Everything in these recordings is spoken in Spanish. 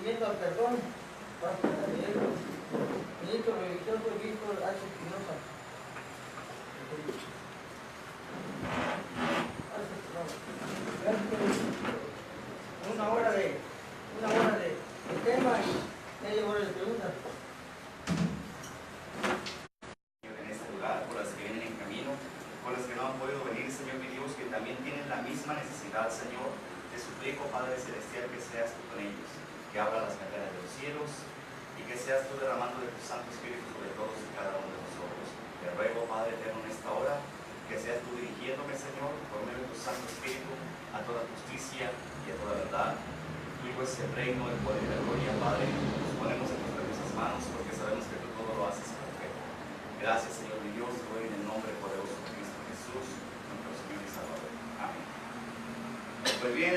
Agradecimiento al perdón, parte de él. Ministro religioso Víctor H. Espinosa. Una hora de tema y media hora de preguntas. En este lugar, por las que vienen en camino, por las que no han podido venir, Señor mi Dios, que también tienen la misma necesidad, Señor. Te suplico, Padre Celestial, que seas tú con ellos, que abra las ventanas de los cielos y que seas tú derramando de tu Santo Espíritu sobre todos y cada uno de nosotros. Te ruego, Padre eterno, en esta hora, que seas tú dirigiéndome, Señor, por medio de tu Santo Espíritu, a toda justicia y a toda verdad. Tuyo es el reino, el poder y la gloria, Padre. Nos ponemos en tus preciosas manos porque sabemos que tú todo lo haces perfecto. Gracias, Señor mi Dios, te doy en el nombre poderoso de Cristo Jesús, nuestro Señor y Salvador. Amén. Pues bien,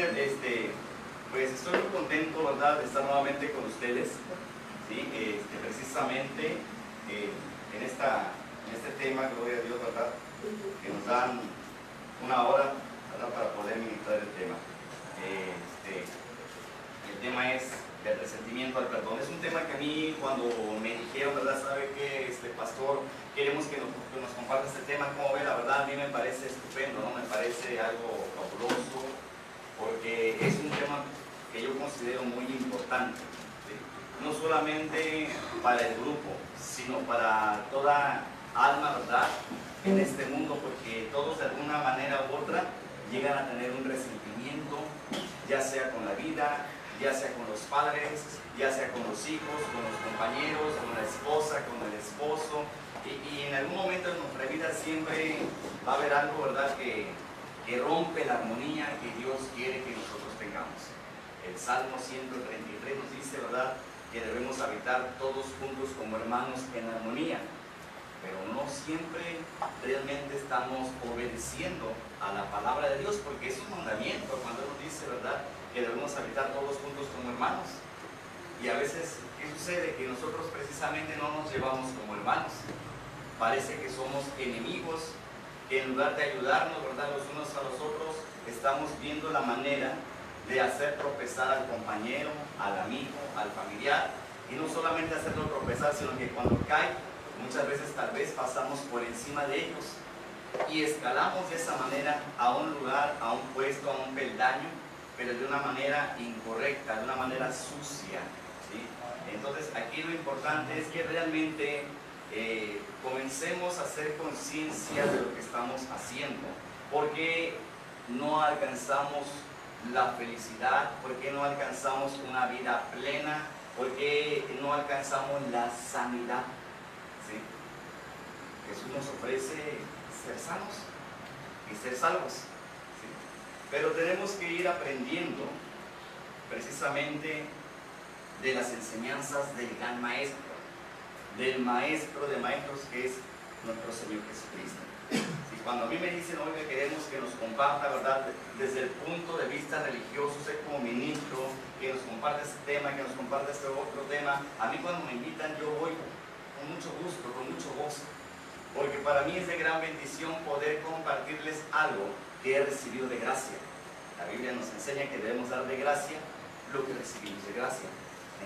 pues estoy muy contento, ¿verdad?, de estar nuevamente con ustedes, ¿sí? Precisamente en este tema, gloria a Dios, ¿verdad?, que nos dan una hora, ¿verdad?, para poder ministrar el tema. El tema es el resentimiento al perdón. Es un tema que a mí, cuando me dijeron, ¿verdad?, sabe que pastor, queremos que nos comparta este tema, como ve, la verdad a mí me parece estupendo, ¿no? Me parece algo fabuloso, porque es un tema que yo considero muy importante, ¿sí? No solamente para el grupo, sino para toda alma, ¿verdad?, en este mundo, porque todos de alguna manera u otra llegan a tener un resentimiento, ya sea con la vida, ya sea con los padres, ya sea con los hijos, con los compañeros, con la esposa, con el esposo, y en algún momento de nuestra vida siempre va a haber algo, ¿verdad?, que rompe la armonía que Dios quiere que nosotros tengamos. El Salmo 133 nos dice, ¿verdad?, que debemos habitar todos juntos como hermanos en armonía, pero no siempre realmente estamos obedeciendo a la palabra de Dios, porque es un mandamiento cuando nos dice, ¿verdad?, que debemos habitar todos juntos como hermanos. Y a veces, ¿qué sucede? Que nosotros precisamente no nos llevamos como hermanos. Parece que somos enemigos, que en lugar de ayudarnos, ¿verdad?, los unos a los otros, estamos viendo la manera de hacer tropezar al compañero, al amigo, al familiar, y no solamente hacerlo tropezar, sino que cuando cae, muchas veces tal vez pasamos por encima de ellos y escalamos de esa manera a un lugar, a un puesto, a un peldaño, pero de una manera incorrecta, de una manera sucia, ¿sí? Entonces aquí lo importante es que realmente comencemos a hacer conciencia de lo que estamos haciendo, porque no alcanzamos la felicidad, porque no alcanzamos una vida plena, porque no alcanzamos la sanidad, ¿sí? Jesús nos ofrece ser sanos y ser salvos, ¿sí? Pero tenemos que ir aprendiendo precisamente de las enseñanzas del gran maestro, del maestro de maestros, que es nuestro Señor Jesucristo. Y cuando a mí me dicen, oiga, queremos que nos comparta, ¿verdad?, desde el punto de vista religioso, ser como ministro, que nos comparte este tema, que nos comparte este otro tema, a mí cuando me invitan yo voy con mucho gusto, con mucho gozo, porque para mí es de gran bendición poder compartirles algo que he recibido de gracia. La Biblia nos enseña que debemos dar de gracia lo que recibimos de gracia.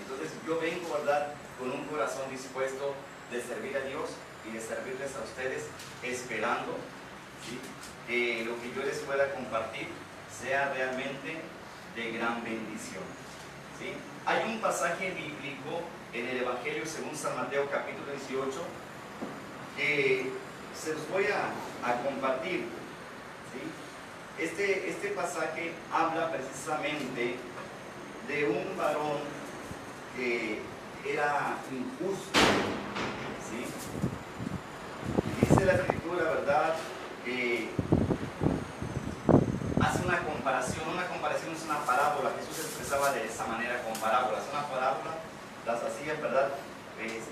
Entonces yo vengo, ¿verdad?, con un corazón dispuesto de servir a Dios y de servirles a ustedes, esperando, ¿sí?, que lo que yo les pueda compartir sea realmente de gran bendición, ¿sí? Hay un pasaje bíblico en el Evangelio según San Mateo capítulo 18 que se los voy a compartir, ¿sí? Este pasaje habla precisamente de un varón que era injusto, ¿sí? Dice la Escritura, ¿verdad?, que hace una comparación es una parábola. Jesús expresaba de esa manera con parábolas. Una parábola las hacía, ¿verdad?,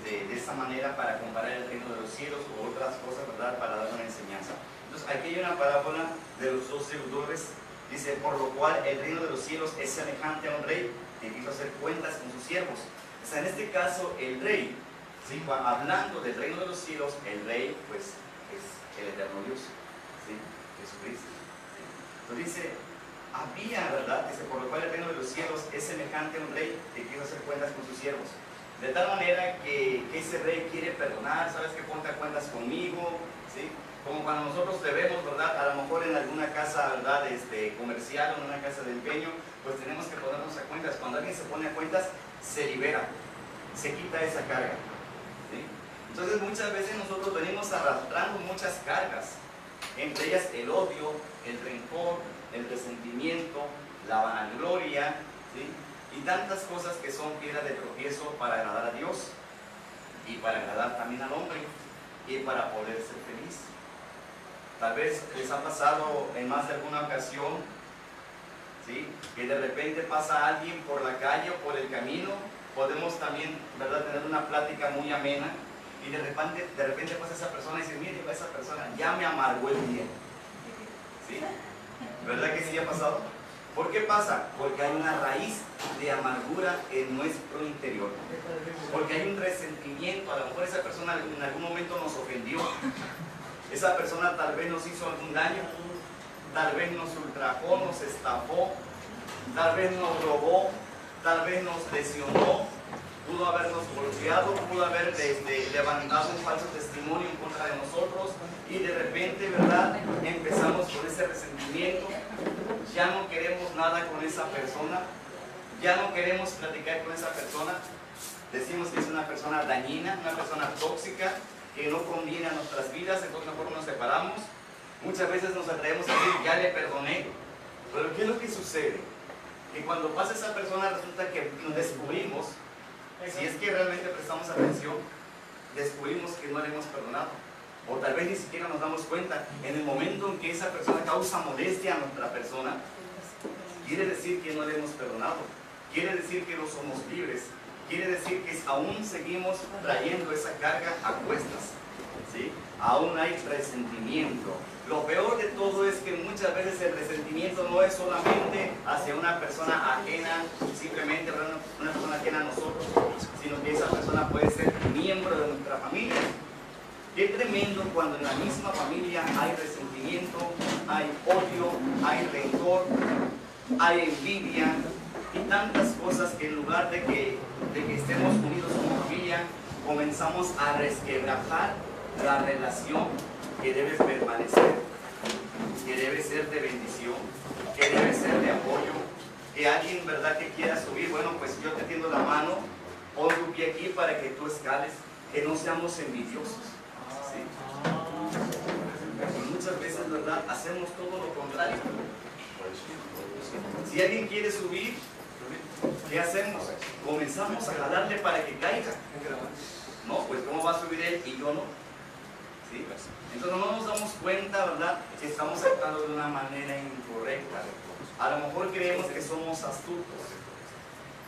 de esa manera para comparar el reino de los cielos u otras cosas, ¿verdad?, para dar una enseñanza. Entonces aquí hay una parábola de los dos deudores. Dice, por lo cual el reino de los cielos es semejante a un rey que quiso hacer cuentas con sus siervos. O sea, en este caso el rey, ¿sí?, hablando del reino de los cielos, el rey pues es el eterno Dios, ¿sí?, Jesucristo. Entonces dice, había, ¿verdad?, por lo cual el reino de los cielos es semejante a un rey que quiere hacer cuentas con sus siervos. De tal manera que ese rey quiere perdonar, ¿sabes qué? Ponte a cuentas conmigo, ¿sí? Como cuando nosotros debemos, ¿verdad?, a lo mejor en alguna casa, ¿verdad?, comercial o en una casa de empeño, pues tenemos que ponernos a cuentas. Cuando alguien se pone a cuentas, se libera, se quita esa carga, ¿sí? Entonces muchas veces nosotros venimos arrastrando muchas cargas, entre ellas el odio, el rencor, el resentimiento, la vanagloria, ¿sí?, y tantas cosas que son piedra de tropiezo para agradar a Dios y para agradar también al hombre y para poder ser feliz. Tal vez les ha pasado en más de alguna ocasión, ¿sí?, que de repente pasa alguien por la calle o por el camino. Podemos también, ¿verdad?, tener una plática muy amena y de repente pasa esa persona y dice, mire, esa persona ya me amargó el día, ¿sí? ¿Verdad que sí ha pasado? ¿Por qué pasa? Porque hay una raíz de amargura en nuestro interior. Porque hay un resentimiento. A lo mejor esa persona en algún momento nos ofendió. Esa persona tal vez nos hizo algún daño. Tal vez nos ultrajó, nos estafó. Tal vez nos robó. Tal vez nos lesionó. Pudo habernos golpeado. Pudo haber levantado un falso testimonio en contra de nosotros. Y de repente, ¿verdad?, empezamos con ese resentimiento. Ya no queremos nada con esa persona, ya no queremos platicar con esa persona, decimos que es una persona dañina, una persona tóxica, que no conviene a nuestras vidas, entonces mejor nos separamos. Muchas veces nos atrevemos a decir, ya le perdoné, pero ¿qué es lo que sucede? Que cuando pasa esa persona resulta que nos descubrimos, si es que realmente prestamos atención, descubrimos que no le hemos perdonado. O tal vez ni siquiera nos damos cuenta. En el momento en que esa persona causa molestia a nuestra persona, quiere decir que no le hemos perdonado, quiere decir que no somos libres, quiere decir que aún seguimos trayendo esa carga a cuestas, ¿sí? Aún hay resentimiento. Lo peor de todo es que muchas veces el resentimiento no es solamente hacia una persona ajena, simplemente una persona ajena a nosotros, sino que esa persona puede ser miembro de nuestra familia. Qué tremendo cuando en la misma familia hay resentimiento, hay odio, hay rencor, hay envidia y tantas cosas que en lugar de que estemos unidos como familia, comenzamos a resquebrajar la relación que debe permanecer, que debe ser de bendición, que debe ser de apoyo, que alguien, ¿verdad?, que quiera subir, bueno, pues yo te tiendo la mano, pon tu pie aquí para que tú escales, que no seamos envidiosos. Y muchas veces, ¿verdad?, hacemos todo lo contrario. Si alguien quiere subir, ¿qué hacemos? Comenzamos a jalarle para que caiga. No, pues ¿cómo va a subir él y yo no? ¿Sí? Entonces no nos damos cuenta, ¿verdad?, que estamos actuando de una manera incorrecta. A lo mejor creemos que somos astutos,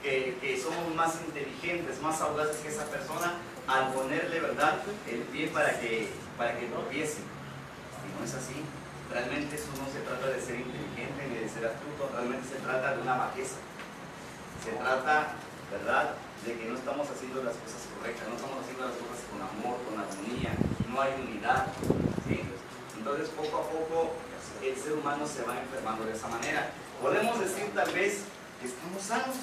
que somos más inteligentes, más audaces que esa persona, al ponerle, ¿verdad?, el pie para que tropiece. Y no es así. Realmente eso no se trata de ser inteligente ni de ser astuto, realmente se trata de una bajeza. Se trata, ¿verdad?, de que no estamos haciendo las cosas correctas, no estamos haciendo las cosas con amor, con armonía, no hay unidad, ¿sí? Entonces poco a poco el ser humano se va enfermando de esa manera. Podemos decir tal vez que estamos sanos,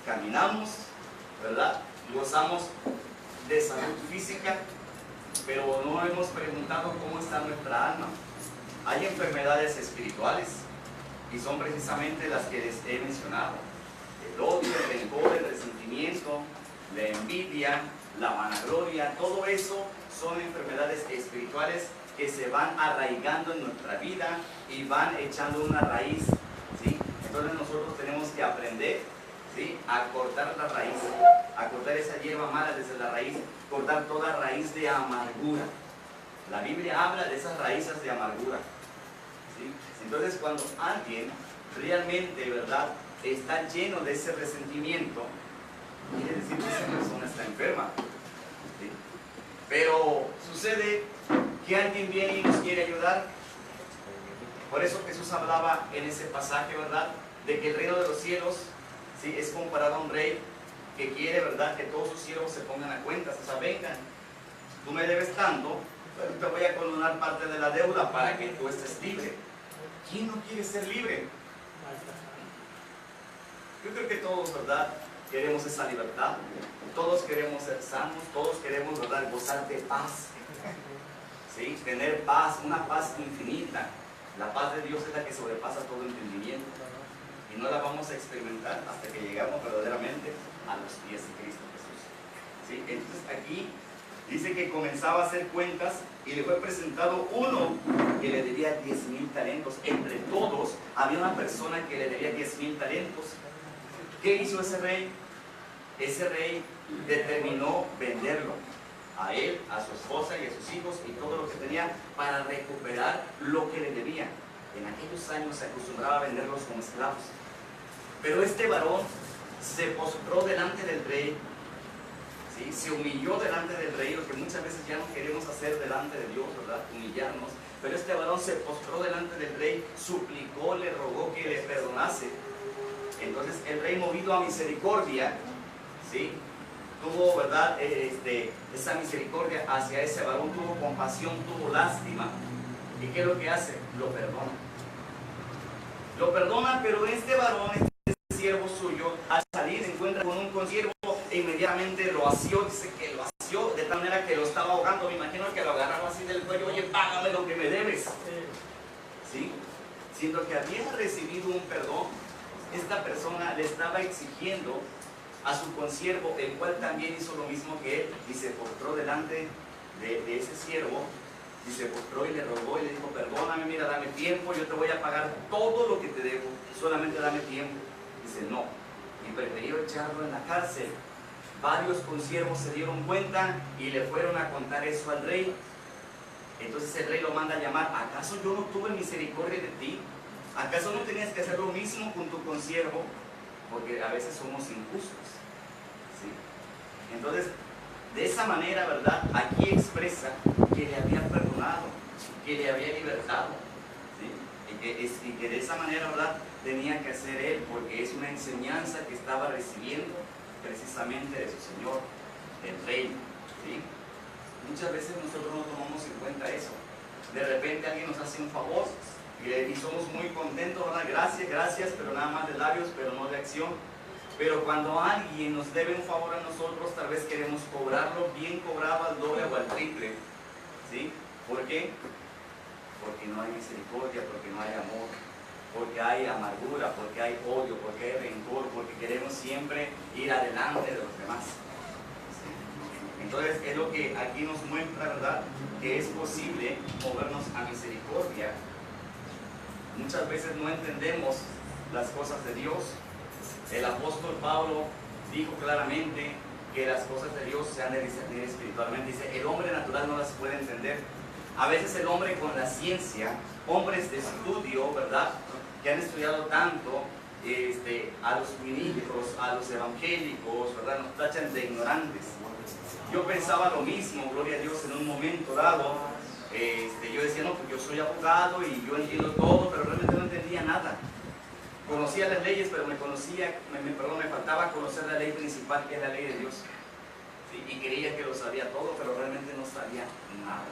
caminamos, ¿verdad?, gozamos de salud física, pero no hemos preguntado cómo está nuestra alma. Hay enfermedades espirituales y son precisamente las que les he mencionado: el odio, el rencor, el resentimiento, la envidia, la vanagloria. Todo eso son enfermedades espirituales que se van arraigando en nuestra vida y van echando una raíz, ¿sí? Entonces nosotros tenemos que aprender, ¿sí?, a cortar la raíz, a cortar esa hierba mala desde la raíz, cortar toda raíz de amargura. La Biblia habla de esas raíces de amargura, ¿sí? Entonces cuando alguien realmente, ¿verdad?, está lleno de ese resentimiento, quiere decir que esa persona está enferma, ¿sí? Pero sucede que alguien viene y nos quiere ayudar. Por eso Jesús hablaba en ese pasaje, ¿verdad?, de que el reino de los cielos, ¿sí?, es comparado a un rey que quiere, ¿verdad?, que todos sus siervos se pongan a cuentas. O sea, vengan, tú me debes tanto, pero te voy a condonar parte de la deuda para que tú estés libre. ¿Quién no quiere ser libre? Yo creo que todos, ¿verdad?, queremos esa libertad. Todos queremos ser sanos, todos queremos, ¿verdad?, gozar de paz. ¿Sí? Tener paz, una paz infinita. La paz de Dios es la que sobrepasa todo entendimiento. Y no la vamos a experimentar hasta que llegamos verdaderamente a los pies de Cristo Jesús. ¿Sí? Entonces aquí dice que comenzaba a hacer cuentas y le fue presentado uno que le debía 10,000 talentos. Entre todos había una persona que le debía 10,000 talentos. ¿Qué hizo ese rey? Ese rey determinó venderlo a él, a su esposa y a sus hijos y todo lo que tenía para recuperar lo que le debía. En aquellos años se acostumbraba a venderlos como esclavos. Pero este varón se postró delante del rey, ¿sí? Se humilló delante del rey, lo que muchas veces ya no queremos hacer delante de Dios, ¿verdad? Humillarnos. Pero este varón se postró delante del rey, suplicó, le rogó que le perdonase. Entonces el rey, movido a misericordia, ¿sí?, tuvo, ¿verdad?, esa misericordia hacia ese varón, tuvo compasión, tuvo lástima. ¿Y qué es lo que hace? Lo perdona. Lo perdona, pero este varón, este siervo suyo, al salir se encuentra con un consiervo e inmediatamente lo asió. Dice que lo asió de tal manera que lo estaba ahogando. Me imagino que lo agarraba así del cuello. Oye, págame lo que me debes. ¿Sí? Siendo que había recibido un perdón, esta persona le estaba exigiendo a su consiervo, el cual también hizo lo mismo que él, y se postró delante de ese siervo, y se postró y le rogó y le dijo: perdóname, mira, dame tiempo, yo te voy a pagar todo lo que te debo, solamente dame tiempo. Dice: no, y prefirió echarlo en la cárcel. Varios consiervos se dieron cuenta y le fueron a contar eso al rey. Entonces el rey lo manda a llamar: ¿acaso yo no tuve misericordia de ti? ¿Acaso no tenías que hacer lo mismo con tu consiervo? Porque a veces somos injustos, ¿sí? Entonces, de esa manera, ¿verdad?, aquí expresa que le había perdonado, que le había libertado, ¿sí? Y que de esa manera, ¿verdad?, tenía que hacer él, porque es una enseñanza que estaba recibiendo precisamente de su Señor, el Rey, ¿sí? Muchas veces nosotros no tomamos en cuenta eso. De repente alguien nos hace un favor y somos muy contentos, ¿verdad? Gracias, gracias, pero nada más de labios, pero no de acción. Pero cuando alguien nos debe un favor a nosotros, tal vez queremos cobrarlo bien cobrado, al doble o al triple, ¿sí? ¿Por qué? Porque no hay misericordia, porque no hay amor, porque hay amargura, porque hay odio, porque hay rencor, porque queremos siempre ir adelante de los demás. ¿Sí? Entonces es lo que aquí nos muestra, ¿verdad?, que es posible movernos a misericordia. Muchas veces no entendemos las cosas de Dios. El apóstol Pablo dijo claramente que las cosas de Dios se han de discernir espiritualmente. Dice: el hombre natural no las puede entender. A veces el hombre con la ciencia, hombres de estudio, ¿verdad?, que han estudiado tanto, a los ministros, a los evangélicos, ¿verdad?, nos tachan de ignorantes. Yo pensaba lo mismo, gloria a Dios, en un momento dado. Yo decía: no, pues yo soy abogado y yo entiendo todo, pero realmente no entendía nada. Conocía las leyes, pero me faltaba conocer la ley principal, que es la ley de Dios. ¿Sí? Y creía que lo sabía todo, pero realmente no sabía nada.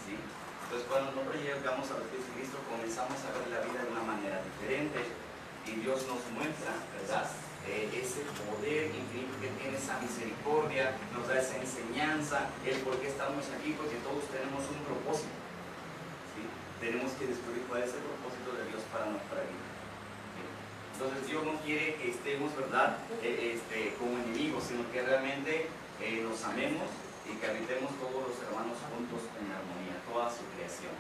¿Sí? Entonces, cuando nosotros llegamos a los pies de Cristo, comenzamos a ver la vida de una manera diferente, y Dios nos muestra, ¿verdad?, ese poder infinito que tiene, esa misericordia, nos da esa enseñanza, el por qué estamos aquí, porque todos tenemos un propósito, ¿sí? Tenemos que descubrir cuál es el propósito de Dios para nuestra vida, ¿sí? Entonces Dios no quiere que estemos, ¿verdad?, como enemigos, sino que realmente nos amemos y que habitemos todos los hermanos juntos en armonía, toda su creación.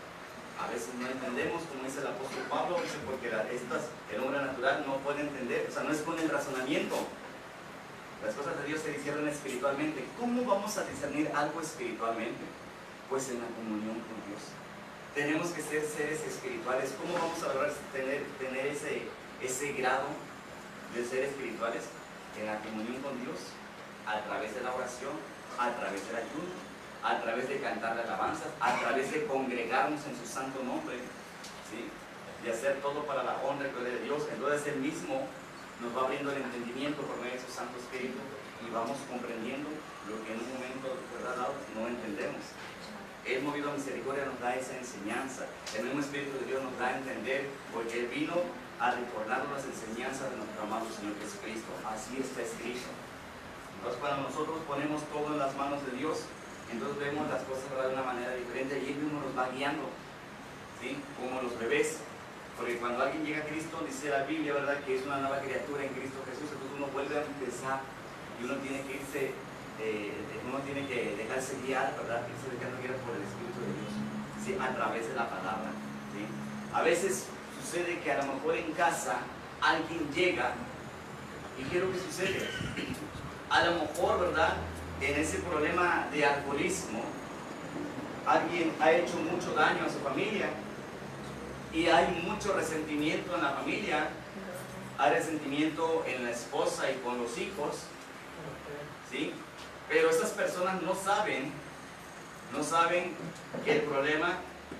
A veces no entendemos, como dice el apóstol Pablo, dice, porque el hombre natural no puede entender, o sea, no es con el razonamiento. Las cosas de Dios se disciernen espiritualmente. ¿Cómo vamos a discernir algo espiritualmente? Pues en la comunión con Dios. Tenemos que ser seres espirituales. ¿Cómo vamos a lograr tener ese grado de ser espirituales? En la comunión con Dios, a través de la oración, a través del ayuno, a través de cantar la alabanza, a través de congregarnos en su santo nombre, ¿sí?, de hacer todo para la honra y gloria de Dios. Entonces Él mismo nos va abriendo el entendimiento por medio de su Santo Espíritu y vamos comprendiendo lo que en un momento, ¿verdad?, no entendemos. Él, movido a misericordia, nos da esa enseñanza. El mismo Espíritu de Dios nos da a entender, porque Él vino a recordarnos las enseñanzas de nuestro amado Señor Jesucristo. Así está escrito. Entonces, cuando nosotros ponemos todo en las manos de Dios, entonces vemos las cosas, ¿verdad?, de una manera diferente y Él mismo nos va guiando, ¿sí? Como los bebés. Porque cuando alguien llega a Cristo, dice la Biblia, ¿verdad?, que es una nueva criatura en Cristo Jesús. Entonces uno vuelve a empezar y uno tiene que irse, uno tiene que dejarse guiar, ¿verdad?, irse dejando guiar por el Espíritu de Dios, ¿sí?, a través de la palabra, ¿sí? A veces sucede que a lo mejor en casa alguien llega y ¿qué es lo que sucede? A lo mejor, ¿verdad?, en ese problema de alcoholismo, alguien ha hecho mucho daño a su familia y hay mucho resentimiento en la familia, hay resentimiento en la esposa y con los hijos, ¿sí? Pero esas personas no saben que el problema,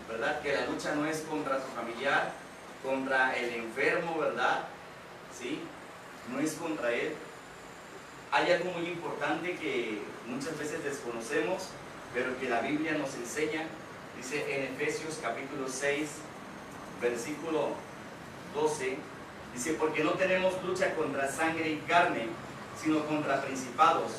¿verdad?, que la lucha no es contra su familiar, contra el enfermo, ¿verdad?, ¿sí?, no es contra él. Hay algo muy importante que muchas veces desconocemos, pero que la Biblia nos enseña. Dice en Efesios capítulo 6, versículo 12, dice: porque no tenemos lucha contra sangre y carne, sino contra principados,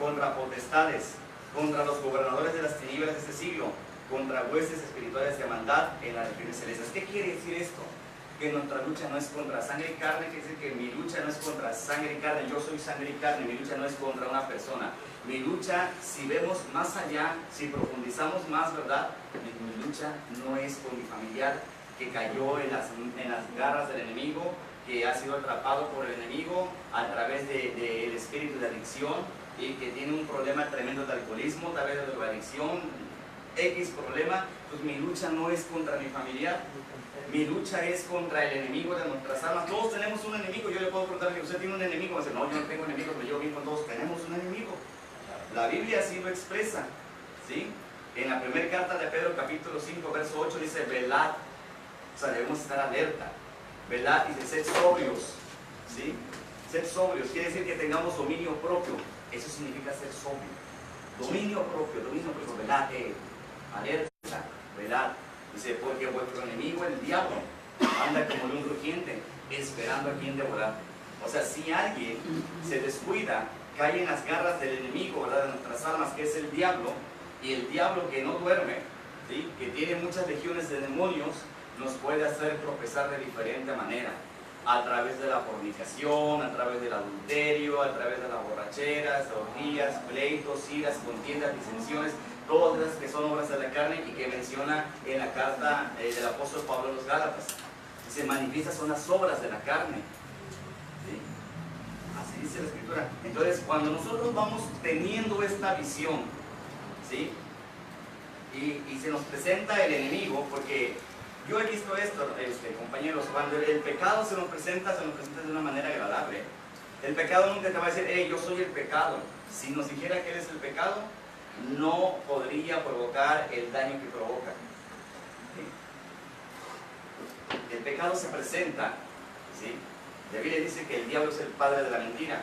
contra potestades, contra los gobernadores de las tinieblas de este siglo, contra huestes espirituales de maldad en las regiones celestes. ¿Qué quiere decir esto? Que nuestra lucha no es contra sangre y carne, que dice que mi lucha no es contra sangre y carne, yo soy sangre y carne, mi lucha no es contra una persona. Mi lucha, si vemos más allá, si profundizamos más, ¿verdad?, mi lucha no es con mi familiar que cayó en las garras del enemigo, que ha sido atrapado por el enemigo a través del espíritu de adicción y que tiene un problema tremendo de alcoholismo, tal vez de drogadicción, X problema. Pues mi lucha no es contra mi familiar, mi lucha es contra el enemigo de nuestras almas. Todos tenemos un enemigo. Yo le puedo preguntar que usted tiene un enemigo. Me dice: no, yo no tengo enemigos, pero yo bien con todos tenemos un enemigo. La Biblia así lo expresa, ¿sí? En la primera carta de Pedro, capítulo 5, verso 8, dice: velad. O sea, debemos estar alerta. Velad, dice: sed sobrios, ¿sí? Sed sobrios quiere decir que tengamos dominio propio. Eso significa ser sobrio. Dominio propio, velad, alerta, velad. Dice: porque vuestro enemigo, el diablo, anda como león rugiente, esperando a quien devorar. O sea, si alguien se descuida, cae en las garras del enemigo, ¿verdad?, de nuestras almas, que es el diablo, y el diablo que no duerme, ¿sí?, que tiene muchas legiones de demonios, nos puede hacer tropezar de diferente manera, a través de la fornicación, a través del adulterio, a través de las borracheras, orgías, pleitos, iras, contiendas, disensiones, todas esas que son obras de la carne y que menciona en la carta del apóstol Pablo a los Gálatas. Se manifiestan son las obras de la carne, ¿sí? Así dice la Escritura. Entonces, cuando nosotros vamos teniendo esta visión, ¿sí?, y se nos presenta el enemigo, porque yo he visto esto, compañeros, cuando el pecado se nos presenta de una manera agradable. El pecado nunca te va a decir: hey, yo soy el pecado. Si nos dijera que eres el pecado, no podría provocar el daño que provoca, ¿sí? El pecado se presenta, ¿sí? La Biblia dice que el diablo es el padre de la mentira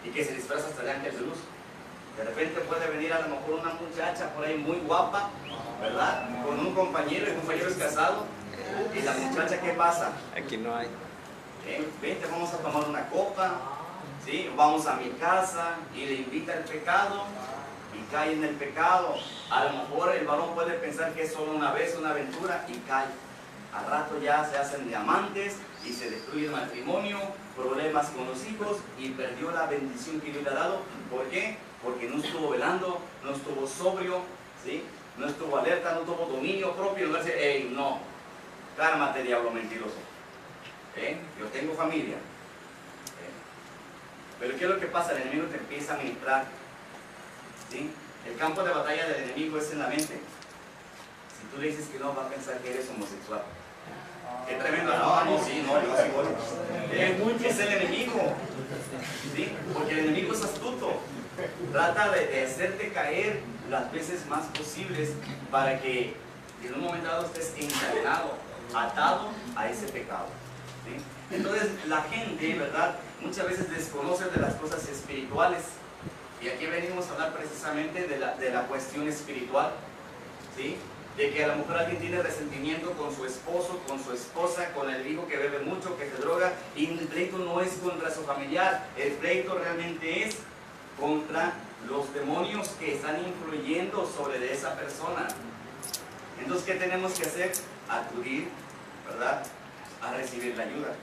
y que se disfraza hasta de ángel de luz. De repente puede venir a lo mejor una muchacha por ahí muy guapa, ¿verdad?, con un compañero, y el compañero es casado, y la muchacha, ¿qué pasa? Aquí no hay. Vente, vamos a tomar una copa, ¿sí?, vamos a mi casa, y le invita al pecado, y cae en el pecado. A lo mejor el varón puede pensar que es solo una vez, una aventura, y cae. Al rato ya se hacen diamantes y se destruye el matrimonio, problemas con los hijos, y perdió la bendición que Dios le ha dado. ¿Por qué? Porque no estuvo velando, no estuvo sobrio, ¿sí?, no estuvo alerta, no tuvo dominio propio. No dice: hey, no, cálmate, diablo mentiroso, yo tengo familia. Pero ¿qué es lo que pasa? El enemigo te empieza a ministrar, ¿sí? El campo de batalla del enemigo es en la mente. Si tú le dices que no, va a pensar que eres homosexual. Qué tremendo. No, sí, no, yo sí voy. Es el enemigo, ¿sí? Porque el enemigo es astuto. Trata de hacerte caer las veces más posibles para que en un momento dado estés encadenado, atado a ese pecado, ¿sí? Entonces la gente, ¿verdad?, muchas veces desconoce de las cosas espirituales. Y aquí venimos a hablar precisamente de la cuestión espiritual, ¿sí? de que a lo mejor alguien tiene resentimiento con su esposo, con su esposa, con el hijo que bebe mucho, que se droga, y el pleito no es contra su familiar, el pleito realmente es contra los demonios que están influyendo sobre de esa persona. Entonces, ¿qué tenemos que hacer? Acudir, ¿verdad?, a recibir la ayuda.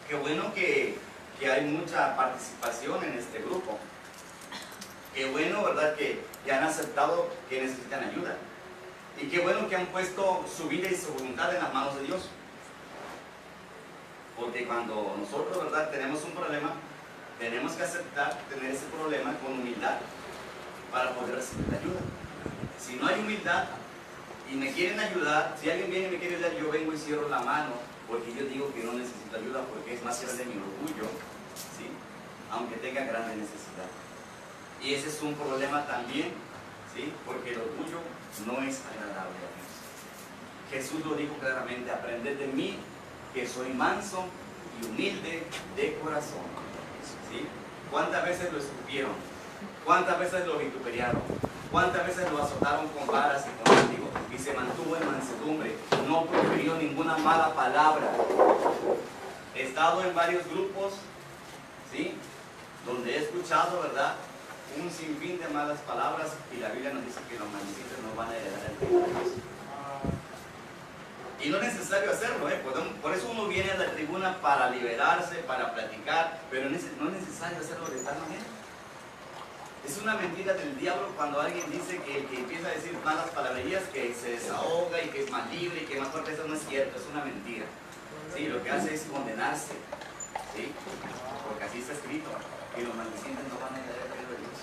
Qué bueno que hay mucha participación en este grupo. Qué bueno, ¿verdad?, que han aceptado que necesitan ayuda. Y qué bueno que han puesto su vida y su voluntad en las manos de Dios. Porque cuando nosotros, ¿verdad?, tenemos un problema, tenemos que aceptar tener ese problema con humildad para poder recibir la ayuda. Si no hay humildad y me quieren ayudar, si alguien viene y me quiere ayudar, yo vengo y cierro la mano, porque yo digo que no necesito ayuda, porque es más grande mi orgullo, ¿sí?, aunque tenga grande necesidad. Y ese es un problema también, ¿sí?, porque el orgullo no es agradable a Dios. Jesús lo dijo claramente: aprended de mí, que soy manso y humilde de corazón. ¿Sí? ¿Cuántas veces lo escupieron? ¿Cuántas veces lo vituperiaron? ¿Cuántas veces lo azotaron con varas y con látigo? Y se mantuvo en mansedumbre, no profirió ninguna mala palabra. He estado en varios grupos, ¿sí?, donde he escuchado, ¿verdad?, un sinfín de malas palabras, y la Biblia nos dice que los maldecientes no van a heredar el reino de Dios. Y no es necesario hacerlo, por eso uno viene a la tribuna para liberarse, para platicar, pero no es necesario hacerlo de tal manera. Es una mentira del diablo cuando alguien dice que el que empieza a decir malas palabrerías, que se desahoga y que es más libre y que más fuerte. Eso no es cierto, es una mentira. ¿Sí? Lo que hace es condenarse, ¿sí?, porque así está escrito, y los maldicientes no van a heredar el reino de Dios.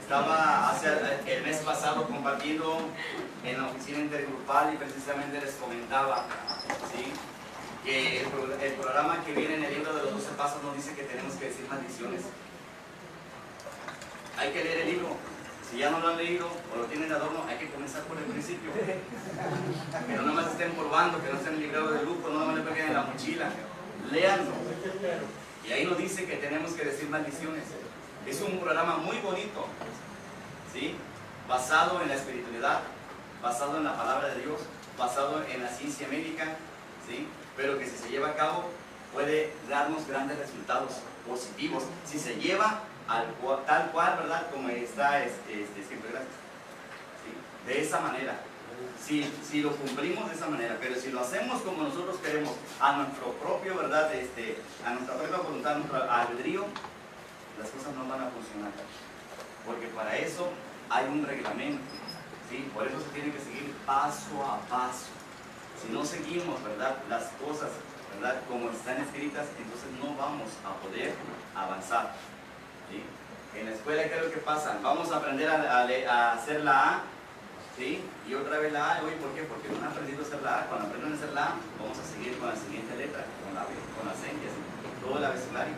Estaba el mes pasado compartiendo en la oficina intergrupal y precisamente les comentaba, ¿sí?, que el programa que viene en el libro de los 12 pasos nos dice que tenemos que decir maldiciones. Hay que leer el libro. Si ya no lo han leído o lo tienen de adorno, hay que comenzar por el principio. Que no nomás estén probando, que no estén librados del lujo, no nomás le peguen en la mochila. Léanlo. Y ahí nos dice que tenemos que decir maldiciones. Es un programa muy bonito, ¿sí?, basado en la espiritualidad, basado en la palabra de Dios, basado en la ciencia médica, ¿sí?, pero que si se lleva a cabo puede darnos grandes resultados positivos, si se lleva tal cual, ¿verdad?, como está escrito, ¿sí?, de esa manera. Si lo cumplimos de esa manera, pero si lo hacemos como nosotros queremos, a nuestro propio, ¿verdad?, a nuestra propia voluntad, a nuestro albedrío, las cosas no van a funcionar, porque para eso hay un reglamento, ¿sí?, por eso se tiene que seguir paso a paso. Si no seguimos, ¿verdad?, las cosas, ¿verdad?, como están escritas, entonces no vamos a poder avanzar, ¿sí? En la escuela, ¿qué es lo que pasa? Vamos a aprender a hacer la A, ¿sí?, y otra vez la A. Oye, ¿por qué? Porque no han aprendido a hacer la A. Cuando aprenden a hacer la A, vamos a seguir con la siguiente letra, con la B, con la C, y así, todo el abecedario.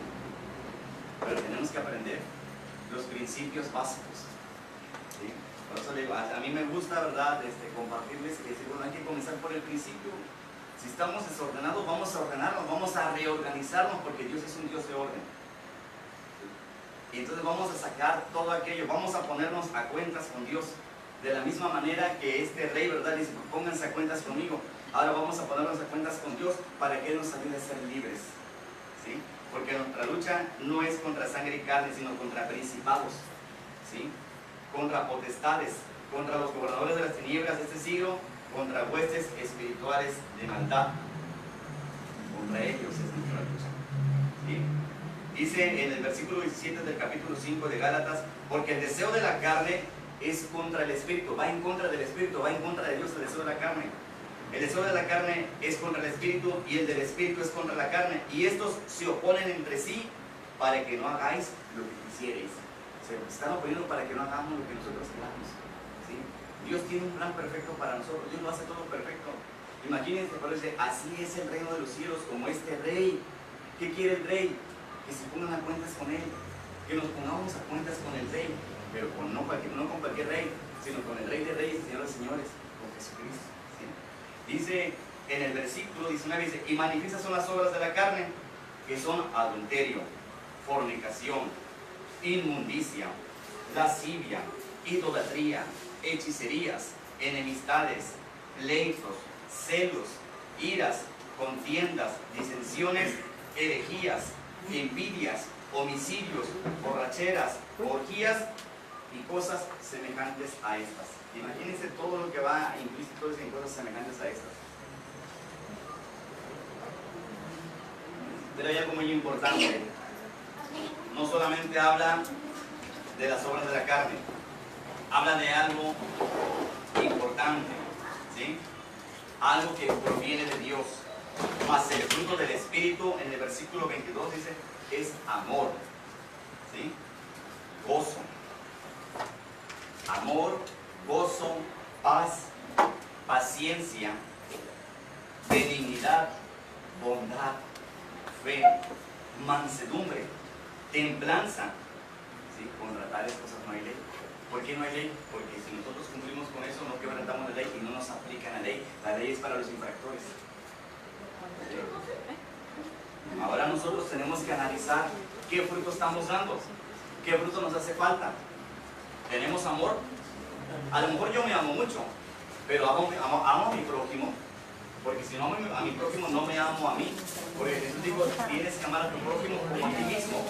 Pero tenemos que aprender los principios básicos, ¿sí? Por eso digo, a mí me gusta, ¿verdad?, compartirles y decir, bueno, hay que comenzar por el principio. Si estamos desordenados, vamos a ordenarnos, vamos a reorganizarnos, porque Dios es un Dios de orden. Y entonces vamos a sacar todo aquello, vamos a ponernos a cuentas con Dios. De la misma manera que este rey, ¿verdad?, dice, pónganse a cuentas conmigo. Ahora vamos a ponernos a cuentas con Dios para que Él nos ayude a ser libres, ¿sí? Porque nuestra lucha no es contra sangre y carne, sino contra principados, ¿sí?, contra potestades, contra los gobernadores de las tinieblas de este siglo, contra huestes espirituales de maldad. Contra ellos es nuestra lucha, ¿sí? Dice en el versículo 17 del capítulo 5 de Gálatas: porque el deseo de la carne es contra el espíritu, va en contra del espíritu, va en contra de Dios el deseo de la carne. El deseo de la carne es contra el espíritu y el del espíritu es contra la carne, y estos se oponen entre sí para que no hagáis lo que quisierais. Se están oponiendo para que no hagamos lo que nosotros queramos, ¿sí? Dios tiene un plan perfecto para nosotros, Dios lo hace todo perfecto. Imagínense, por eso, así es el reino de los cielos, como este rey. ¿Qué quiere el rey? Que se pongan a cuentas con él, que nos pongamos a cuentas con el rey, pero no con cualquier rey, sino con el Rey de Reyes, Señor de Señores, con Jesucristo, ¿sí? Dice en el versículo 19, dice: y manifiestas son las obras de la carne, que son adulterio, fornicación, inmundicia, lascivia, idolatría, hechicerías, enemistades, pleitos, celos, iras, contiendas, disensiones, herejías, envidias, homicidios, borracheras, orgías y cosas semejantes a estas. Imagínense todo lo que va implícito en cosas semejantes a estas. Pero hay algo muy importante. No solamente habla de las obras de la carne, habla de algo importante, ¿sí? Algo que proviene de Dios. Mas el fruto del Espíritu, en el versículo 22 dice, es amor, ¿sí? Gozo. Amor, gozo, paz, paciencia, benignidad, bondad, fe, mansedumbre, templanza. ¿Sí? Contra tales cosas no hay ley. ¿Por qué no hay ley? Porque si nosotros cumplimos con eso, no quebrantamos la ley y no nos aplican la ley. La ley es para los infractores. ¿Sí? Ahora nosotros tenemos que analizar qué fruto estamos dando, qué fruto nos hace falta. ¿Tenemos amor? A lo mejor yo me amo mucho, pero amo a mi prójimo. Porque si no amo a mi prójimo, no me amo a mí. Porque Jesús dijo, tienes que amar a tu prójimo como a ti mismo.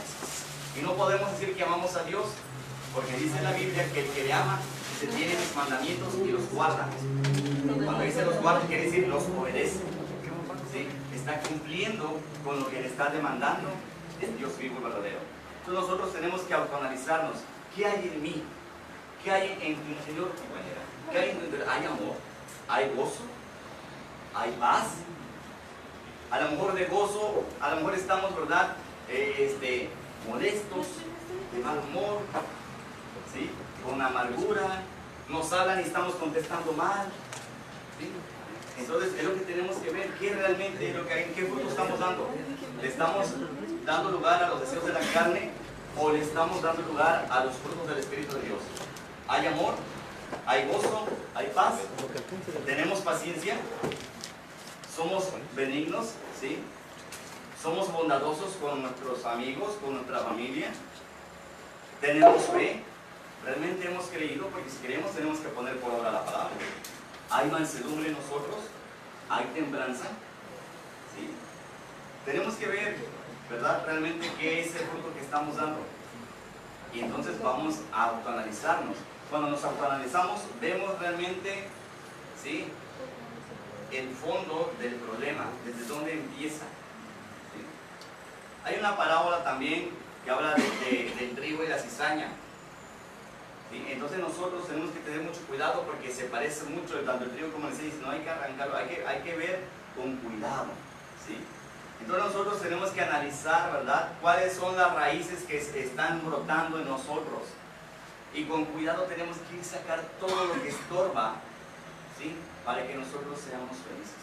Y no podemos decir que amamos a Dios, porque dice en la Biblia que el que le ama, se tiene mis mandamientos y los guarda. Cuando dice los guarda, quiere decir los obedece. ¿Sí? Está cumpliendo con lo que le está demandando el Dios vivo y verdadero. Entonces nosotros tenemos que autoanalizarnos. ¿Qué hay en mí? ¿Qué hay en tu interior? ¿Qué hay en tu interior? ¿Hay amor? ¿Hay gozo? ¿Hay paz? A lo mejor de gozo, a lo mejor estamos, ¿verdad? Molestos, de mal humor, ¿sí? Con amargura, nos hablan y estamos contestando mal, ¿sí? Entonces es lo que tenemos que ver, qué realmente es lo que hay, qué fruto estamos dando. ¿Le estamos dando lugar a los deseos de la carne o le estamos dando lugar a los frutos del Espíritu de Dios? ¿Hay amor? ¿Hay gozo? ¿Hay paz? ¿Tenemos paciencia? ¿Somos benignos? ¿Sí? ¿Somos bondadosos con nuestros amigos, con nuestra familia? ¿Tenemos fe? ¿Realmente hemos creído? Porque si creemos tenemos que poner por obra la palabra. ¿Hay mansedumbre en nosotros? ¿Hay templanza? ¿Sí? Tenemos que ver, ¿verdad? Realmente qué es el fruto que estamos dando. Y entonces vamos a autoanalizarnos. Cuando nos autoanalizamos, vemos realmente, ¿sí?, el fondo del problema, desde dónde empieza. ¿Sí? Hay una parábola también que habla del trigo y la cizaña. ¿Sí? Entonces nosotros tenemos que tener mucho cuidado porque se parece mucho tanto el trigo como el cizaña. No hay que arrancarlo, hay que ver con cuidado. ¿Sí? Entonces nosotros tenemos que analizar, ¿verdad?, cuáles son las raíces que están brotando en nosotros. Y con cuidado tenemos que sacar todo lo que estorba, ¿sí?, para que nosotros seamos felices.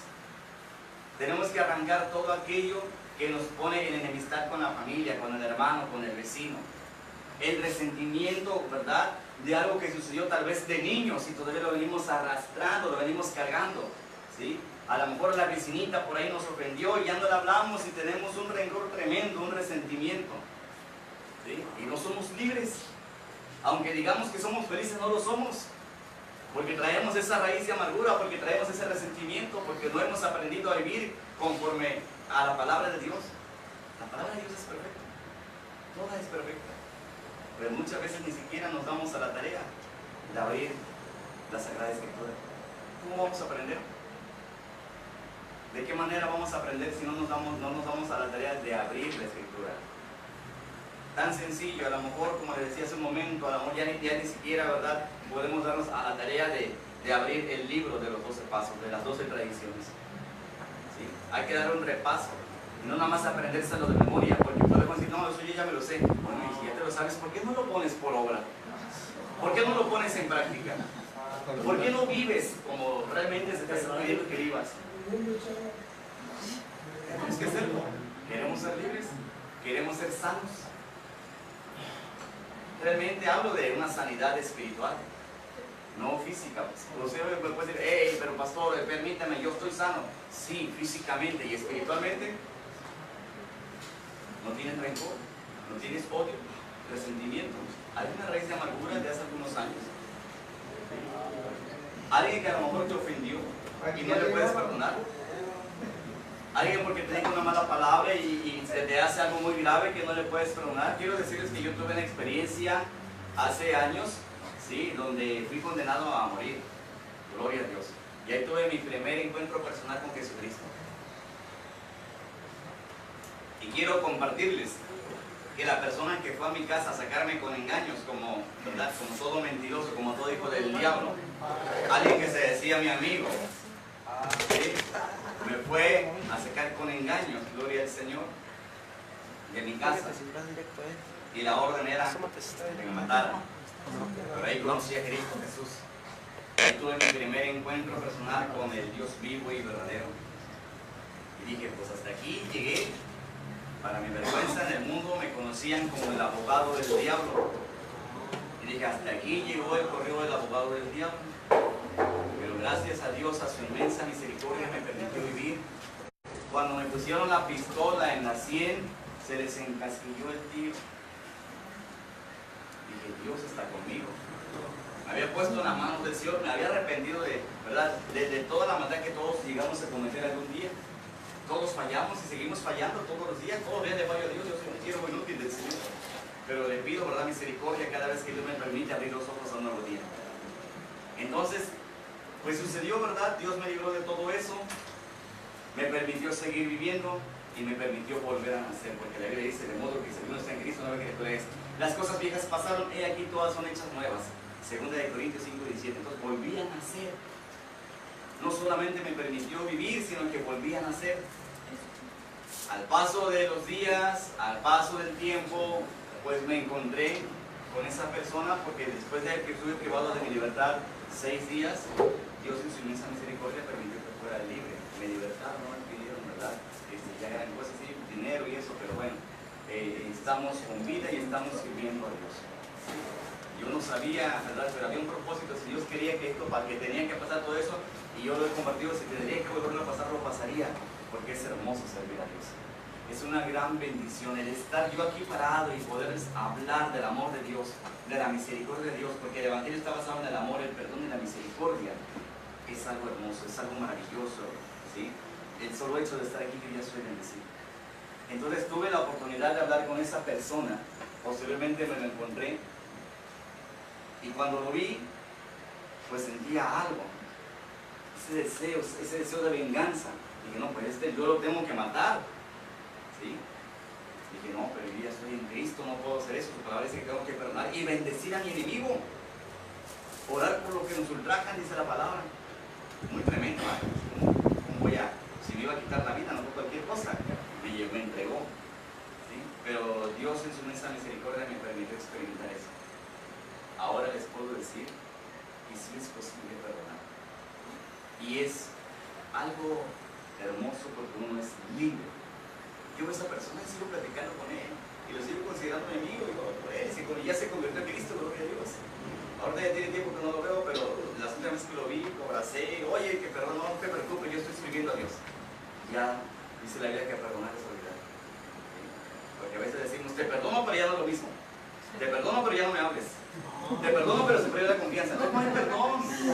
Tenemos que arrancar todo aquello que nos pone en enemistad con la familia, con el hermano, con el vecino. El resentimiento, ¿verdad?, de algo que sucedió tal vez de niños y todavía lo venimos arrastrando, lo venimos cargando, ¿sí? A lo mejor la vecinita por ahí nos ofendió y ya no le hablamos y tenemos un rencor tremendo, un resentimiento, ¿sí? Y no somos libres. Aunque digamos que somos felices, no lo somos. Porque traemos esa raíz de amargura, porque traemos ese resentimiento, porque no hemos aprendido a vivir conforme a la palabra de Dios. La palabra de Dios es perfecta. Toda es perfecta. Pero muchas veces ni siquiera nos damos a la tarea de abrir la Sagrada Escritura. ¿Cómo vamos a aprender? ¿De qué manera vamos a aprender si no nos damos a la tarea de abrir la Escritura? Tan sencillo, a lo mejor, como les decía hace un momento, a lo mejor ya ni siquiera, ¿verdad?, podemos darnos a la tarea de abrir el libro de los 12 pasos, de las 12 tradiciones. ¿Sí? Hay que dar un repaso, y no nada más aprendérselo de memoria, porque podemos decir, no, eso yo ya me lo sé. Bueno, y si ya te lo sabes, ¿por qué no lo pones por obra? ¿Por qué no lo pones en práctica? ¿Por qué no vives como realmente se te está pidiendo que vivas? Tenemos que hacerlo. Queremos ser libres, queremos ser sanos. Realmente hablo de una sanidad espiritual, no física. Usted me puede decir, hey, pero pastor, permítame, yo estoy sano. Sí, físicamente y espiritualmente. No tienes rencor, no tienes odio, resentimiento. Hay una raíz de amargura de hace algunos años. Alguien que a lo mejor te ofendió y no le puedes perdonar. Alguien porque te dijo una mala palabra y se te hace algo muy grave que no le puedes perdonar. Quiero decirles que yo tuve una experiencia hace años, ¿sí?, donde fui condenado a morir. Gloria a Dios. Y ahí tuve mi primer encuentro personal con Jesucristo. Y quiero compartirles que la persona que fue a mi casa a sacarme con engaños, como, ¿verdad?, como todo mentiroso, como todo hijo del diablo, alguien que se decía mi amigo, ¿sí?, me fue a sacar con engaños, gloria al Señor, de mi casa. Y la orden era que me mataran. Pero ahí conocí a Cristo Jesús. Ahí tuve mi primer encuentro personal con el Dios vivo y verdadero. Y dije, pues hasta aquí llegué. Para mi vergüenza, en el mundo me conocían como el abogado del diablo. Y dije, hasta aquí llegó el correo del abogado del diablo. Pero gracias a Dios, a su inmensa misericordia, me permitió vivir. Cuando me pusieron la pistola en la sien, se les encasquilló el tiro. Dije, Dios está conmigo. Me había puesto en las manos del Señor, me había arrepentido de, ¿verdad?, de toda la maldad que todos llegamos a cometer algún día. Todos fallamos y seguimos fallando todos los días. Todos los días le fallo a Dios. Yo soy un siervo inútil del Señor. Pero le pido, ¿verdad?, misericordia cada vez que Dios me permite abrir los ojos a un nuevo día. Entonces, pues sucedió, ¿verdad? Dios me libró de todo eso. Me permitió seguir viviendo y me permitió volver a nacer. Porque la Biblia dice, de modo que si uno está en Cristo, nueva criatura es. Las cosas viejas pasaron, he aquí todas son hechas nuevas. 2 Corintios 5:17. Entonces volví a nacer. No solamente me permitió vivir, sino que volví a nacer. Al paso de los días, al paso del tiempo, pues me encontré con esa persona, porque después de que estuve privado de mi libertad 6 días, Dios en su inmensa misericordia permitió que fuera libre. Me libertaron, no me pidieron, ¿verdad? Ya eran cosas así, dinero y eso, pero bueno, estamos con vida y estamos sirviendo a Dios. Yo no sabía, ¿verdad?, pero había un propósito. Si Dios quería que esto, para que tenía que pasar todo eso, y yo lo he compartido, si tendría que volverlo a pasar, lo pasaría, porque es hermoso servir a Dios. Es una gran bendición el estar yo aquí parado y poderles hablar del amor de Dios, de la misericordia de Dios, porque el Evangelio está basado en el amor, el perdón y la misericordia. Es algo hermoso, es algo maravilloso, ¿sí? El solo hecho de estar aquí, que ya soy bendecido. Entonces tuve la oportunidad de hablar con esa persona. Posteriormente me lo encontré. Y cuando lo vi, pues sentía algo, ese deseo de venganza. Dije, no, pues yo lo tengo que matar, ¿sí? Dije, no, pero yo ya estoy en Cristo, no puedo hacer eso. Su palabra dice que tengo que perdonar y bendecir a mi enemigo. Orar por lo que nos ultrajan, dice la palabra. Muy tremendo, ¿eh? Si me iba a quitar la vida, no fue cualquier cosa, me entregó, ¿sí? Pero Dios en su inmensa misericordia me permitió experimentar eso. Ahora les puedo decir que sí es posible perdonar. Y es algo hermoso porque uno es libre. Yo a esa persona sigo platicando con él y lo sigo considerando mi amigo y todo por él. Ya se convirtió en Cristo, gloria a Dios. Ahora ya tiene tiempo que no lo veo, pero las últimas veces que lo vi, lo abracé, oye, que perdón, no te preocupes, yo estoy sirviendo a Dios. Ya dice la Biblia que perdonar es olvidar. ¿Sí? Porque a veces decimos, te perdono, pero ya no es lo mismo. Te perdono, pero ya no me hables. Te perdono, pero se pierde la confianza. No hay perdón. Sí,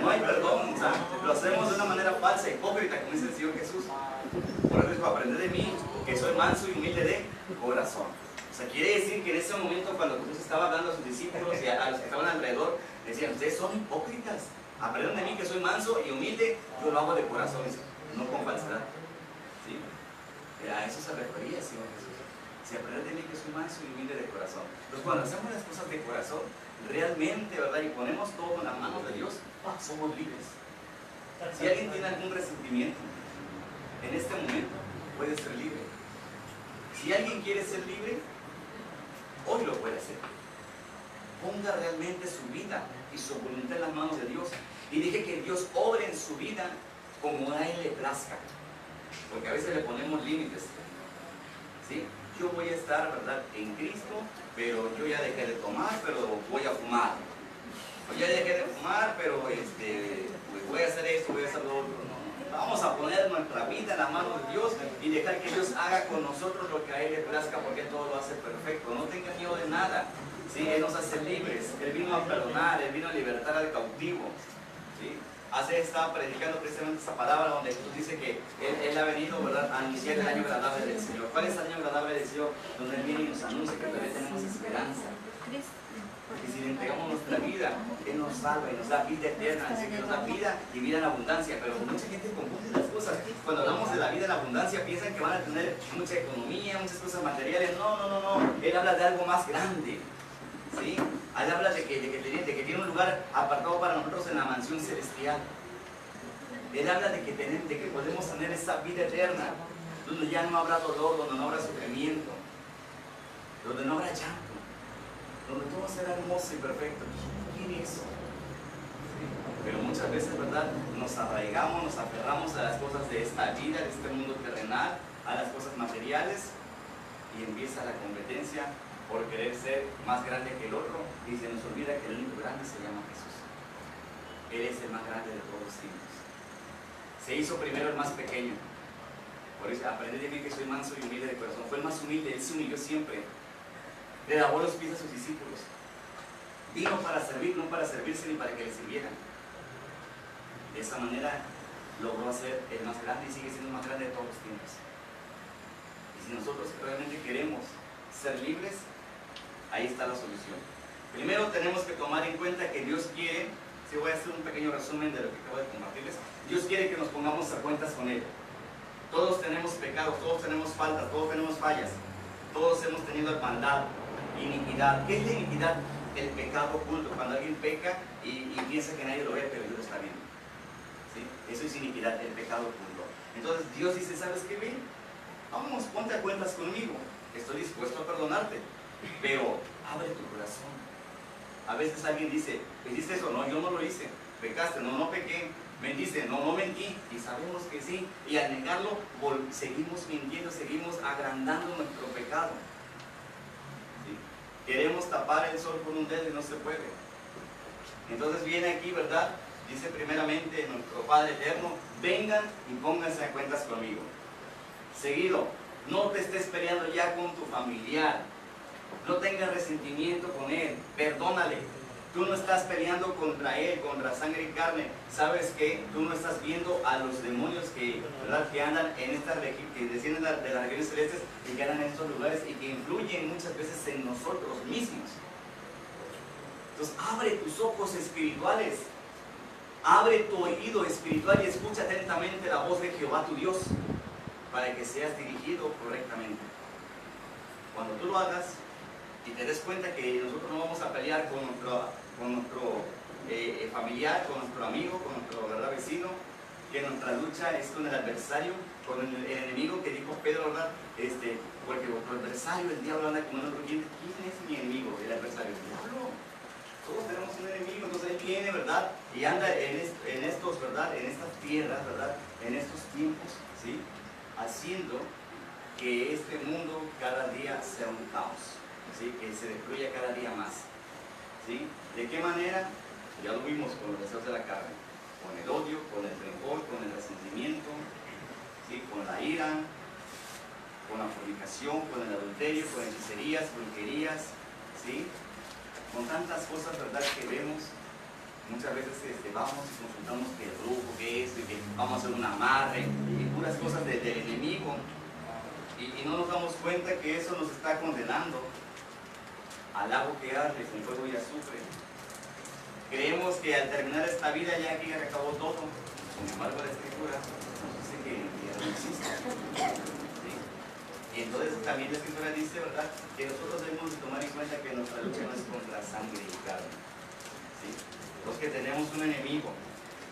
no hay perdón. O sea, lo hacemos de una manera falsa, hipócrita, como dice el Señor Jesús. Por eso dijo, aprended de mí, que soy manso y humilde de corazón. O sea, quiere decir que en ese momento, cuando Jesús estaba hablando a sus discípulos y a los que estaban alrededor, decían, ustedes son hipócritas. Aprendan de mí que soy manso y humilde, yo lo hago de corazón, no con falsedad. ¿Sí? A eso se refería el Señor Jesús. Si aprendes de mí que soy manso y humilde de corazón. Entonces, cuando hacemos las cosas de corazón, realmente, ¿verdad?, y ponemos todo en las manos de Dios, somos libres. Si alguien tiene algún resentimiento, en este momento puede ser libre. Si alguien quiere ser libre, hoy lo puede hacer. Ponga realmente su vida y su voluntad en las manos de Dios y deje que Dios obre en su vida como a Él le plazca. Porque a veces le ponemos límites, ¿sí? Yo voy a estar, ¿verdad?, en Cristo, pero yo ya dejé de tomar, pero voy a fumar. O ya dejé de fumar, pero pues voy a hacer esto, voy a hacer lo otro. No, Vamos a poner nuestra vida en la mano de Dios y dejar que Dios haga con nosotros lo que a Él le plazca, porque Él todo lo hace perfecto. No tenga miedo de nada. ¿Sí? Él nos hace libres. Él vino a perdonar, Él vino a libertar al cautivo. ¿Sí? Hace estaba predicando precisamente esa palabra donde Jesús dice que Él ha venido, ¿verdad?, a anunciar el año agradable del Señor. ¿Cuál es el año agradable del Señor? Donde Él viene y nos anuncia que todavía tenemos esperanza. Y si le entregamos nuestra vida, Él nos salva y nos da vida eterna. Así que nos da vida y vida en abundancia. Pero mucha gente confunde las cosas. Cuando hablamos de la vida en abundancia, piensan que van a tener mucha economía, muchas cosas materiales. No, no, no, no. Él habla de algo más grande. ¿Sí? Él habla de que tiene un lugar apartado para nosotros en la mansión celestial. Él habla de que podemos tener esa vida eterna, donde ya no habrá dolor, donde no habrá sufrimiento, donde no habrá llanto, donde todo será hermoso y perfecto. ¿Quién quiere eso? ¿Sí? Pero muchas veces, ¿verdad?, nos arraigamos, nos aferramos a las cosas de esta vida, de este mundo terrenal, a las cosas materiales, y empieza la competencia por querer ser más grande que el otro, y se nos olvida que el único grande se llama Jesús. Él es el más grande de todos los tiempos. Se hizo primero el más pequeño. Por eso aprendí de mí que soy manso y humilde de corazón. Fue el más humilde, Él se humilló siempre. Le lavó los pies a sus discípulos. Vino para servir, no para servirse ni para que le sirvieran. De esa manera logró ser el más grande y sigue siendo el más grande de todos los tiempos. Y si nosotros realmente queremos ser libres, ahí está la solución. Primero tenemos que tomar en cuenta que Dios quiere, si voy a hacer un pequeño resumen de lo que acabo de compartirles, Dios quiere que nos pongamos a cuentas con Él. Todos tenemos pecados, todos tenemos faltas, todos tenemos fallas, todos hemos tenido maldad, iniquidad. ¿Qué es la iniquidad? El pecado oculto, cuando alguien peca y piensa que nadie lo ve, pero Dios lo está viendo. ¿Sí? Eso es iniquidad, el pecado oculto. Entonces Dios dice, ¿sabes qué? Ven, vamos, ponte a cuentas conmigo. Estoy dispuesto a perdonarte, pero abre tu corazón. A veces alguien dice, ¿hiciste eso? No, yo no lo hice. ¿Pecaste? No, no pequé. ¿Mentiste? No, no mentí. Y sabemos que sí. Y al negarlo, seguimos mintiendo, seguimos agrandando nuestro pecado. ¿Sí? Queremos tapar el sol con un dedo y no se puede. Entonces viene aquí, ¿verdad? Dice primeramente nuestro Padre Eterno, vengan y pónganse a cuentas conmigo. Seguido, no te estés peleando ya con tu familiar. No tengas resentimiento con él. Perdónale. Tú no estás peleando contra él, contra sangre y carne. ¿Sabes qué? Tú no estás viendo a los demonios que, ¿verdad?, que andan en estas regiones, que descienden de las regiones celestes y que andan en estos lugares y que influyen muchas veces en nosotros mismos. Entonces, abre tus ojos espirituales. Abre tu oído espiritual y escucha atentamente la voz de Jehová tu Dios, para que seas dirigido correctamente. Cuando tú lo hagas y te des cuenta que nosotros no vamos a pelear con nuestro familiar, con nuestro amigo, con nuestro, ¿verdad?, vecino, que nuestra lucha es con el adversario, con el enemigo, que dijo Pedro, ¿verdad? Porque vuestro adversario, el diablo, anda como nosotros. ¿Quién es mi enemigo? El adversario, el diablo. Todos tenemos un enemigo, entonces él viene, ¿verdad?, y anda en estos, ¿verdad?, en estas tierras, ¿verdad?, en estos tiempos, ¿sí?, haciendo que este mundo cada día sea un caos, ¿sí?, que se destruya cada día más, ¿sí? ¿De qué manera? Ya lo vimos con los deseos de la carne, con el odio, con el rencor, con el resentimiento, ¿sí?, con la ira, con la fornicación, con el adulterio, con hechicerías, brujerías, ¿sí?, con tantas cosas, ¿verdad?, que vemos. Muchas veces vamos y consultamos que el brujo, que esto, y que vamos a hacer un amarre, y puras cosas del enemigo. Y no nos damos cuenta que eso nos está condenando al lago que arde con fuego y azufre. Creemos que al terminar esta vida ya aquí acabó todo. Sin embargo, la Escritura nos dice que el infierno no existe. ¿Sí? Y entonces también la Escritura dice, ¿verdad?, que nosotros debemos tomar en cuenta que nuestra lucha no es contra sangre y carne. ¿Sí? Porque tenemos un enemigo.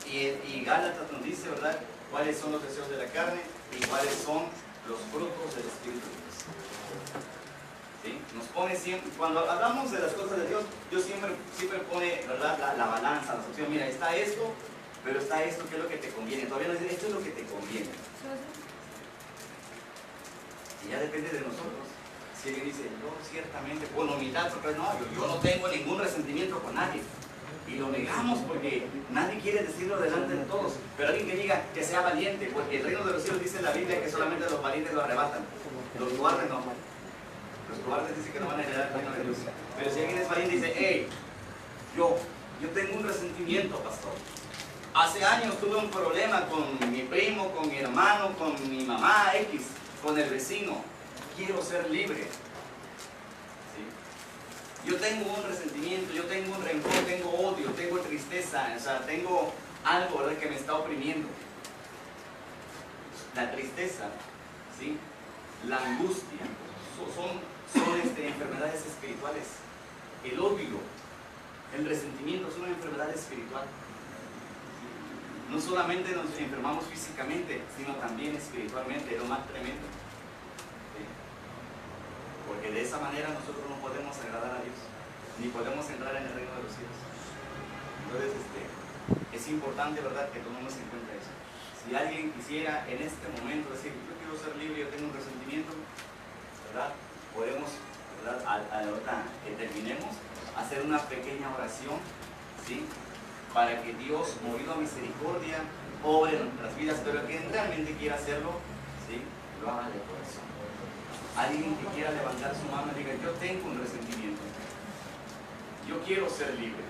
Y Gálatas nos dice, ¿verdad?, cuáles son los deseos de la carne y cuáles son los frutos del Espíritu de Dios. ¿Sí? Nos pone siempre, cuando hablamos de las cosas de Dios, Dios siempre pone, ¿verdad?, la balanza, la opción. Mira, está esto, pero está esto, ¿qué es lo que te conviene? Todavía no dice, esto es lo que te conviene. Y ya depende de nosotros. Si alguien dice, yo ciertamente, con humildad, porque no, yo no tengo ningún resentimiento con nadie. Y lo negamos porque nadie quiere decirlo delante de todos. Pero alguien que diga que sea valiente, porque el reino de los cielos dice en la Biblia que solamente los valientes lo arrebatan. Los cobardes no. Los cobardes dicen que no van a heredar el reino de Dios. Pero si alguien es valiente y dice, hey, yo tengo un resentimiento, pastor. Hace años tuve un problema con mi primo, con mi hermano, con mi mamá X, con el vecino. Quiero ser libre. ¿Sí? Yo tengo un resentimiento, yo tengo un rencor, tengo odio, tengo tristeza, o sea, tengo algo, ¿verdad?, que me está oprimiendo. La tristeza, ¿sí?, la angustia, son enfermedades espirituales. El odio, el resentimiento son una enfermedad espiritual. No solamente nos enfermamos físicamente, sino también espiritualmente, es lo más tremendo. ¿Sí? Porque de esa manera nosotros no podemos agradar a Dios, ni podemos entrar en el reino de los cielos. Entonces, es importante, ¿verdad?, que tomemos en cuenta eso. Si alguien quisiera en este momento decir, yo quiero ser libre, yo tengo un resentimiento, ¿verdad?, podemos, ¿verdad?, ahorita que terminemos, hacer una pequeña oración, ¿sí?, para que Dios, movido a misericordia, obre en nuestras vidas, pero quien realmente quiera hacerlo, ¿sí?, lo haga de corazón. Alguien que quiera levantar su mano y diga, yo tengo un resentimiento, yo quiero ser libre.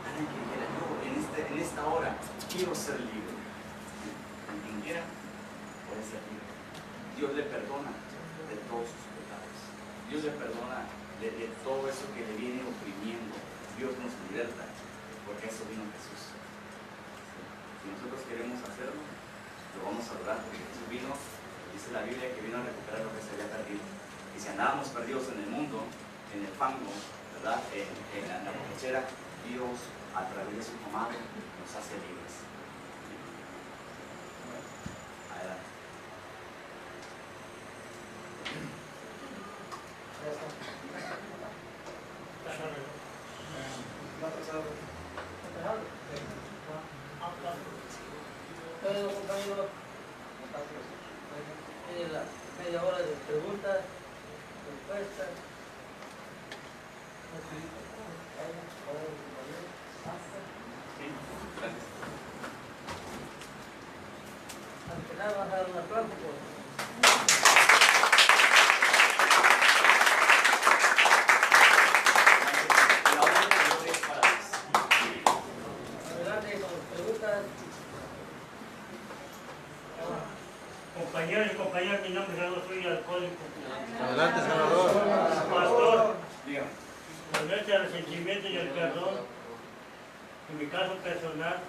Alguien que quiera, yo en esta hora quiero ser libre. Quien quiera puede ser libre. Dios le perdona de todos sus pecados. Dios le perdona de todo eso que le viene oprimiendo. Dios nos liberta, porque eso vino Jesús. Si nosotros queremos hacerlo, lo vamos a lograr, porque Jesús vino, dice la Biblia, que vino a recuperar lo que se había perdido. Y si andábamos perdidos en el mundo, en el fango, ¿verdad?, en la borrachera, Dios, a través de su comado, nos hace libres. Adelante. Bueno, compañeros, tiene la media hora de preguntas, respuestas. Al final vas a dar un aplauso por... Adelante con preguntas. Compañeros y compañeras, mi nombre es Salvador, soy alcohólico. Adelante, Salvador. Pastor, Dígame. con este resentimiento y el perdón, en mi caso personal,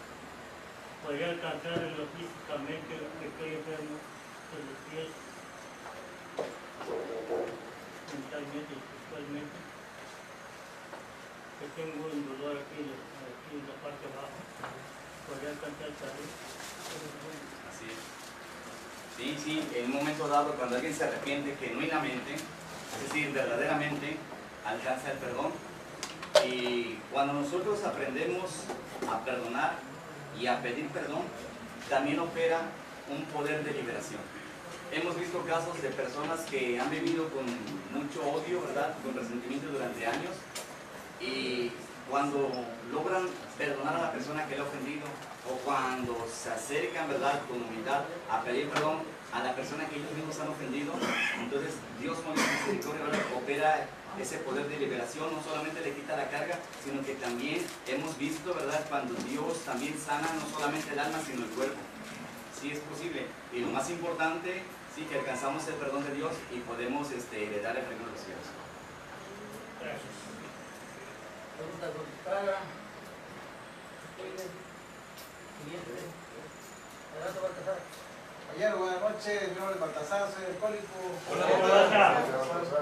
podría alcanzar en lo físicamente, lo que estoy enfermo de los pies, mentalmente y espiritualmente. Que tengo un dolor aquí en la parte baja, podría alcanzar salud. Así es. Sí, en un momento dado, cuando alguien se arrepiente genuinamente, es decir, verdaderamente, alcanza el perdón. Y cuando nosotros aprendemos a perdonar y a pedir perdón, también opera un poder de liberación. Hemos visto casos de personas que han vivido con mucho odio, ¿verdad?, con resentimiento durante años, y cuando logran perdonar a la persona que le ha ofendido, o cuando se acercan, ¿verdad?, con humildad a pedir perdón a la persona que ellos mismos han ofendido, entonces Dios con misericordia, ¿verdad?, opera ese poder de liberación. No solamente le quita la carga, sino que también hemos visto, ¿verdad?, cuando Dios también sana no solamente el alma, sino el cuerpo. Sí es posible. Y lo más importante, sí, que alcanzamos el perdón de Dios y podemos heredar el reino de los cielos. Gracias. Pregunta contestada. Siguiente. Adelante, Baltasar. Compañero, buenas noches. Mi nombre es Baltasar, soy alcohólico. Hola.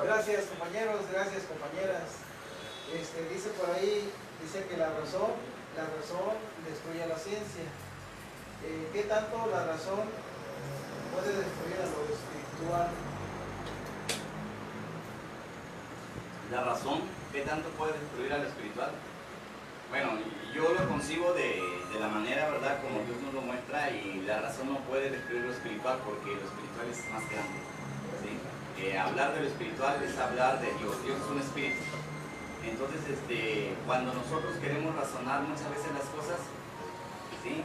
Gracias, compañeros, gracias, compañeras. Dice por ahí, dice que la razón destruye la ciencia. ¿Qué tanto la razón puede destruir a lo espiritual? La razón, ¿qué tanto puede destruir a lo espiritual? Bueno, yo lo concibo de la manera, ¿verdad?, como Dios nos lo muestra, y la razón no puede destruir lo espiritual porque lo espiritual es más grande. ¿Sí? Hablar de lo espiritual es hablar de Dios. Dios es un espíritu. Entonces, cuando nosotros queremos razonar muchas veces las cosas, ¿sí?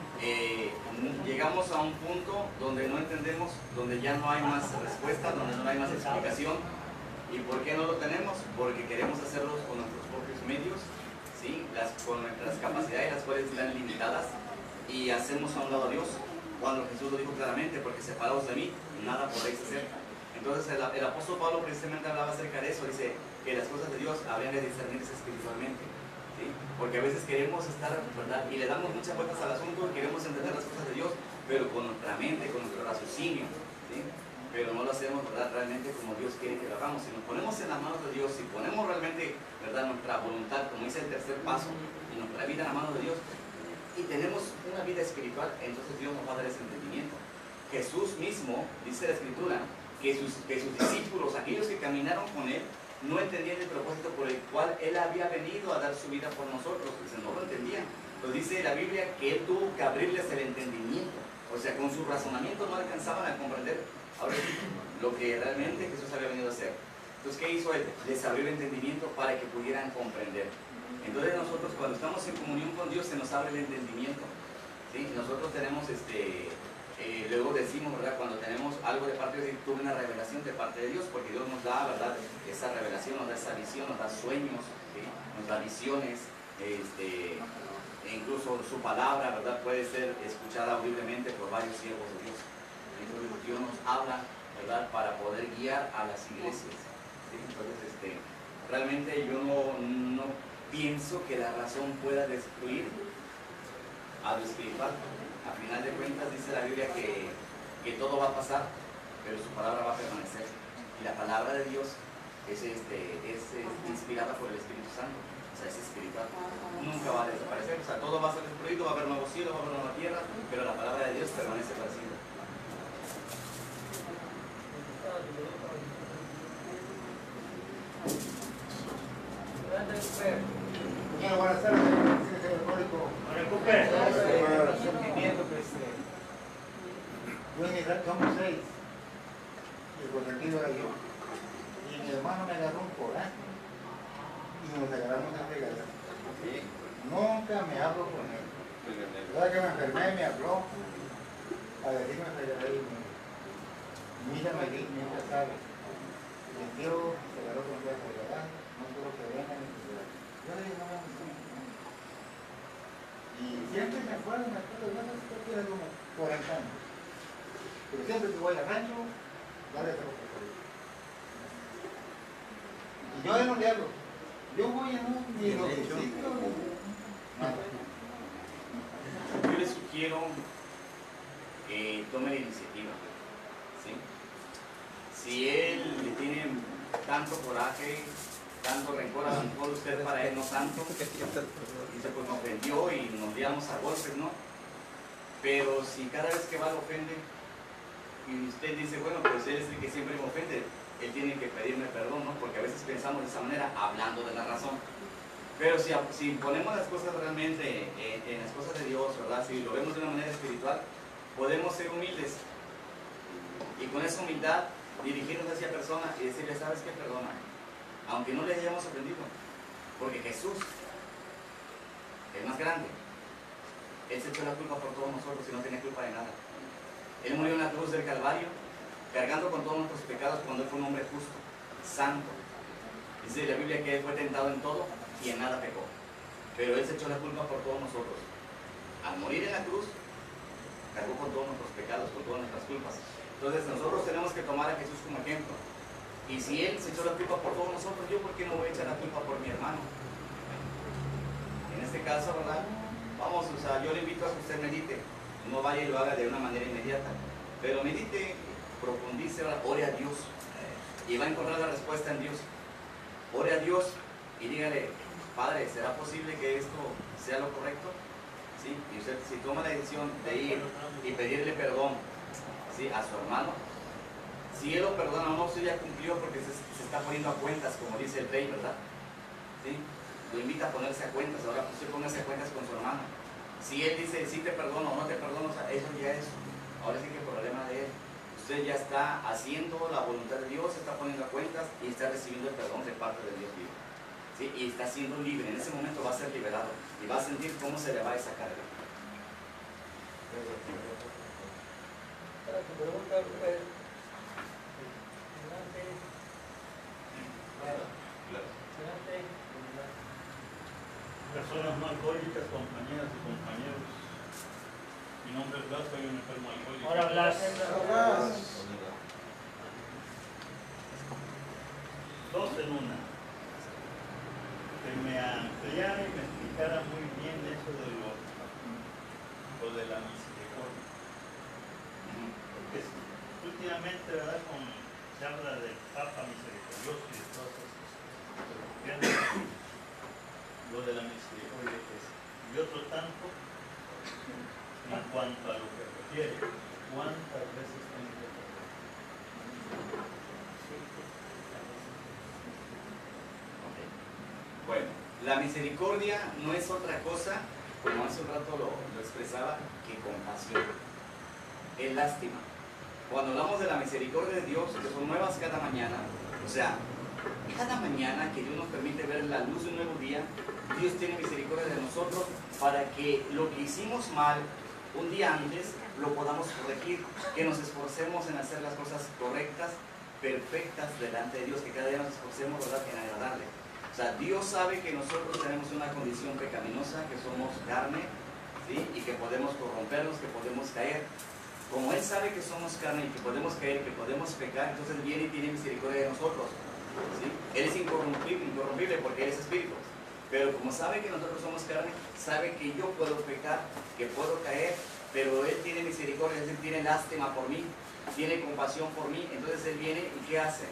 Llegamos a un punto donde no entendemos, donde ya no hay más respuesta, donde no hay más explicación. ¿Y por qué no lo tenemos? Porque queremos hacerlo con nuestros propios medios, ¿sí? Con nuestras capacidades, las cuales están limitadas, y hacemos a un lado a Dios, cuando Jesús lo dijo claramente, porque separados de mí, nada podréis hacer. Entonces el apóstol Pablo precisamente hablaba acerca de eso, dice que las cosas de Dios habrían de discernirse espiritualmente, ¿sí? Porque a veces queremos estar, ¿verdad? Y le damos muchas vueltas al asunto, queremos entender las cosas de Dios, pero con nuestra mente, con nuestro raciocinio, ¿sí? Pero no lo hacemos, ¿verdad? Realmente como Dios quiere que lo hagamos. Si nos ponemos en las manos de Dios, si ponemos realmente, ¿verdad? Nuestra voluntad, como dice el tercer paso, y nuestra vida en las manos de Dios, y tenemos una vida espiritual, entonces Dios nos va a dar ese entendimiento. Jesús mismo, dice la Escritura, que sus discípulos, aquellos que caminaron con Él, no entendían el propósito por el cual Él había venido a dar su vida por nosotros. Dice, no lo entendían. Entonces dice la Biblia que Él tuvo que abrirles el entendimiento. O sea, con su razonamiento no alcanzaban a comprender ahora sí, lo que realmente Jesús había venido a hacer. Entonces, ¿qué hizo Él? Les abrió el entendimiento para que pudieran comprender. Entonces nosotros cuando estamos en comunión con Dios se nos abre el entendimiento, ¿sí? Nosotros tenemos, luego decimos, ¿verdad? Cuando tenemos algo de parte de Dios, tuve una revelación de parte de Dios, porque Dios nos da, ¿verdad? Esa revelación, nos da esa visión, nos da sueños, ¿sí? Nos da visiones, e incluso su palabra, ¿verdad? Puede ser escuchada audiblemente por varios siervos de Dios. Entonces Dios nos habla, ¿verdad? Para poder guiar a las iglesias, ¿sí? Entonces, realmente yo no pienso que la razón pueda destruir a lo espiritual. A final de cuentas dice la Biblia que todo va a pasar, pero su palabra va a permanecer. Y la palabra de Dios es inspirada por el Espíritu Santo, o sea, es espiritual. Nunca va a desaparecer, o sea, todo va a ser destruido, va a haber nuevo cielo, va a haber nueva tierra, pero la palabra de Dios permanece para siempre. Bueno, buenas tardes, señor Código. Sentimiento que yo en mi rancho somos 6, y el consentido era yo. Y mi hermano me agarró un coraje y nos agarramos en regadera. Nunca me hablo con él. Cada que me enfermé me habló a decirme regadera y mira Maylin, nunca sabe. Y el tío se agarró con la regadera, no quiero que vengan ni que vengan. Yo le dije, no. Y siempre me acuerdo, yo no sé qué era como 40 años. Pero siempre que voy al rancho, ya le tengo que salir. Y yo no le hablo. Yo voy en un ni lo necesito, nada. Yo les sugiero que tome la iniciativa, ¿sí? Si él le tiene tanto coraje, tanto rencor, a lo mejor usted para él no tanto, dice pues me ofendió y nos liamos a golpes, ¿no? Pero si cada vez que va lo ofende y usted dice, bueno, pues él es el que siempre me ofende, él tiene que pedirme perdón, ¿no? Porque a veces pensamos de esa manera, hablando de la razón. Pero si ponemos las cosas realmente en las cosas de Dios, ¿verdad? Si lo vemos de una manera espiritual, podemos ser humildes y con esa humildad dirigirnos hacia la persona y decirle, ¿sabes qué? Perdona, aunque no le hayamos ofendido, porque Jesús, el más grande, Él se echó la culpa por todos nosotros y no tenía culpa de nada. Él murió en la cruz del Calvario, cargando con todos nuestros pecados cuando Él fue un hombre justo, santo. Dice la Biblia que Él fue tentado en todo y en nada pecó. Pero Él se echó la culpa por todos nosotros. Al morir en la cruz, cargó con todos nuestros pecados, con todas nuestras culpas. Entonces nosotros tenemos que tomar a Jesús como ejemplo. Y si Él se echó la culpa por todos nosotros, ¿yo por qué no voy a echar la culpa por mi hermano? En este caso, ¿verdad? Vamos, o sea, yo le invito a que usted medite. No vaya y lo haga de una manera inmediata. Pero medite, profundice, ore a Dios. Y va a encontrar la respuesta en Dios. Ore a Dios y dígale, Padre, ¿será posible que esto sea lo correcto? ¿Sí? Y usted, si toma la decisión de ir y pedirle perdón, ¿sí? A su hermano, si él lo perdona o no, usted ya cumplió porque se está poniendo a cuentas, como dice el rey, ¿verdad? ¿Sí? Lo invita a ponerse a cuentas, ahora usted póngase a cuentas con su hermano. Si él dice, sí te perdono o no te perdono, o sea, eso ya es, ahora sí que el problema de él. Usted ya está haciendo la voluntad de Dios, se está poniendo a cuentas y está recibiendo el perdón de parte de Dios vivo. ¿sí? Y está siendo libre. En ese momento va a ser liberado y va a sentir cómo se le va esa carga. Para tu pregunta, Rubén. Adelante. Adelante. Personas no alcohólicas, compañeras y compañeros. Mi nombre es Blas, soy un enfermo alcohólico. Ahora Blas. Atrás. Dos en una. Que me ampliara y me explicara muy bien eso de lo de la misericordia. Porque últimamente, ¿verdad? Se habla del Papa misericordioso y de todas esas cosas. Lo de la misericordia que es. Y otro tanto en cuanto a lo que refiere. ¿Cuántas veces tengo que perdonar? Bueno, la misericordia no es otra cosa, como hace un rato lo expresaba, que compasión. Es lástima. Cuando hablamos de la misericordia de Dios, que son nuevas cada mañana, o sea, cada mañana que Dios nos permite ver la luz de un nuevo día, Dios tiene misericordia de nosotros para que lo que hicimos mal un día antes lo podamos corregir, que nos esforcemos en hacer las cosas correctas, perfectas delante de Dios, que cada día nos esforcemos, ¿verdad?, en agradarle. O sea, Dios sabe que nosotros tenemos una condición pecaminosa, que somos carne, ¿sí? Y que podemos corrompernos, que podemos caer. Como Él sabe que somos carne y que podemos caer, que podemos pecar, entonces viene y tiene misericordia de nosotros, ¿sí? Él es incorrompible porque Él es espíritu. Pero como sabe que nosotros somos carne, sabe que yo puedo pecar, que puedo caer, pero Él tiene misericordia, es decir, tiene lástima por mí, tiene compasión por mí. Entonces Él viene y ¿qué hace?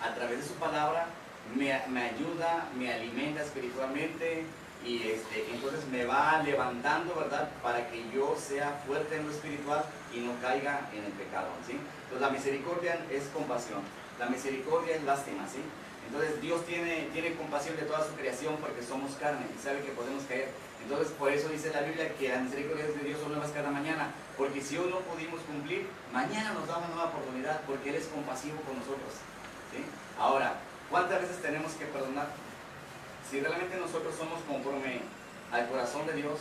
A través de su palabra me ayuda, me alimenta espiritualmente y entonces me va levantando, ¿verdad?, para que yo sea fuerte en lo espiritual y no caiga en el pecado, ¿sí? Entonces la misericordia es compasión, la misericordia es lástima, ¿sí? Entonces Dios tiene compasión de toda su creación porque somos carne y sabe que podemos caer. Entonces por eso dice la Biblia que las misericordias de Dios son nuevas cada mañana, porque si hoy no pudimos cumplir, mañana nos da una nueva oportunidad porque Él es compasivo con nosotros, ¿sí? Ahora, ¿cuántas veces tenemos que perdonar? Si realmente nosotros somos conforme al corazón de Dios,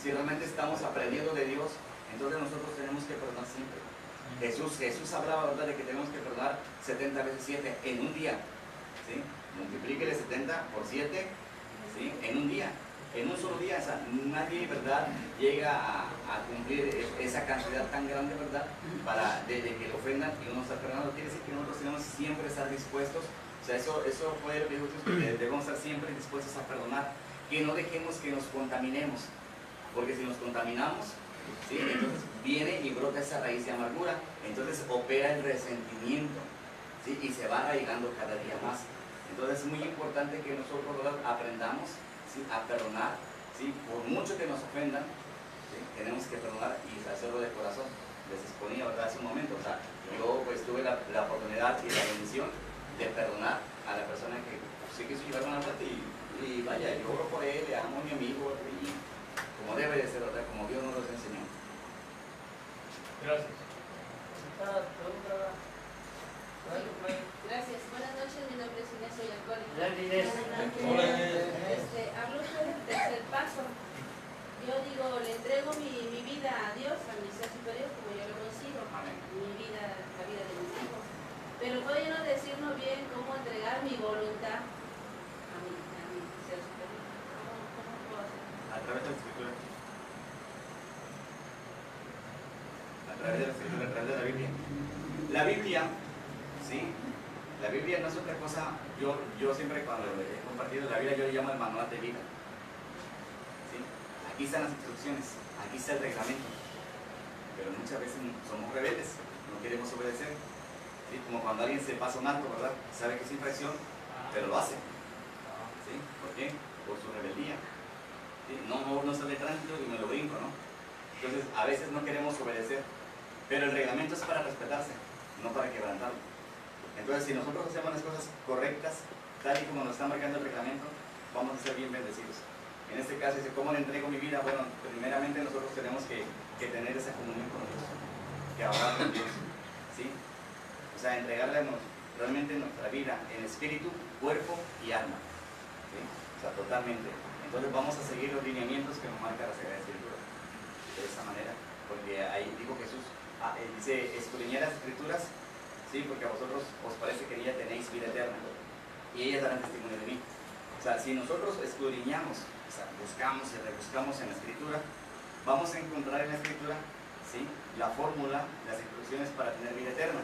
si realmente estamos aprendiendo de Dios, entonces nosotros tenemos que perdonar siempre. Jesús hablaba, ¿verdad?, de que tenemos que perdonar 70 veces 7 en un día, ¿sí? Multiplíquele 70 por 7, ¿sí?, en un día, en un solo día. O sea, nadie, ¿verdad?, llega a cumplir esa cantidad tan grande, ¿verdad?, desde que lo ofendan y uno está perdonando. Quiere decir que nosotros tenemos que siempre estar dispuestos. O sea, eso fue lo que dijo Jesús, que debemos estar siempre dispuestos a perdonar, que no dejemos que nos contaminemos, porque si nos contaminamos, ¿sí?, entonces viene y brota esa raíz de amargura, entonces opera el resentimiento, ¿sí?, y se va arraigando cada día más. Entonces es muy importante que nosotros, ¿verdad?, aprendamos, ¿sí?, a perdonar, ¿sí?, por mucho que nos ofendan, ¿sí?, tenemos que perdonar y hacerlo de corazón. Les exponía, ¿verdad?, hace un momento, o sea, yo pues tuve la oportunidad y la bendición de perdonar a la persona que sí quiso llevar una plata y vaya, yo oro por él, le amo a mi amigo, y como debe de ser, ¿verdad?, como Dios nos los enseñó. Gracias. Gracias. Buenas noches, mi nombre es Inés, soy alcohólica. Hola, Inés. Hablo usted del tercer paso. Yo digo, le entrego mi vida a Dios, a mi ser superior, como yo lo consigo, mi vida, la vida de mis hijos. Pero todavía no decirnos bien cómo entregar mi voluntad a mi ser superior. ¿Cómo puedo hacer? A través de la escritura. A través de la escritura, a través de la Biblia. La Biblia, ¿sí? La Biblia no es otra cosa. Yo siempre cuando he compartido la Biblia, yo le llamo el manual de vida. ¿Sí? Aquí están las instrucciones, aquí está el reglamento. Pero muchas veces somos rebeldes, no queremos obedecer. ¿Sí? Como cuando alguien se pasa un alto, ¿verdad? Sabe que es infracción, pero lo hace. ¿Sí? ¿Por qué? Por su rebeldía. ¿Sí? No sale tránsito y me lo brinco, ¿no? Entonces, a veces no queremos obedecer, pero el reglamento es para respetarse, no para quebrantarlo. Entonces, si nosotros hacemos las cosas correctas, tal y como nos está marcando el reglamento, vamos a ser bien bendecidos. En este caso, dice, ¿cómo le entrego mi vida? Bueno, primeramente nosotros tenemos que tener esa comunión con Dios, que hablar con Dios, ¿sí? O sea, entregarle realmente nuestra vida en espíritu, cuerpo y alma, ¿sí? ¿sí? O sea, totalmente. Entonces vamos a seguir los lineamientos que nos marca la Sagrada Escritura. De esa manera, porque ahí dijo Jesús, dice, escudriñad las Escrituras, ¿sí? Porque a vosotros os parece que en ella tenéis vida eterna, y ellas darán testimonio de mí. O sea, si nosotros escudriñamos, o sea, buscamos y rebuscamos en la Escritura, vamos a encontrar en la Escritura, ¿sí?, la fórmula, las instrucciones para tener vida eterna.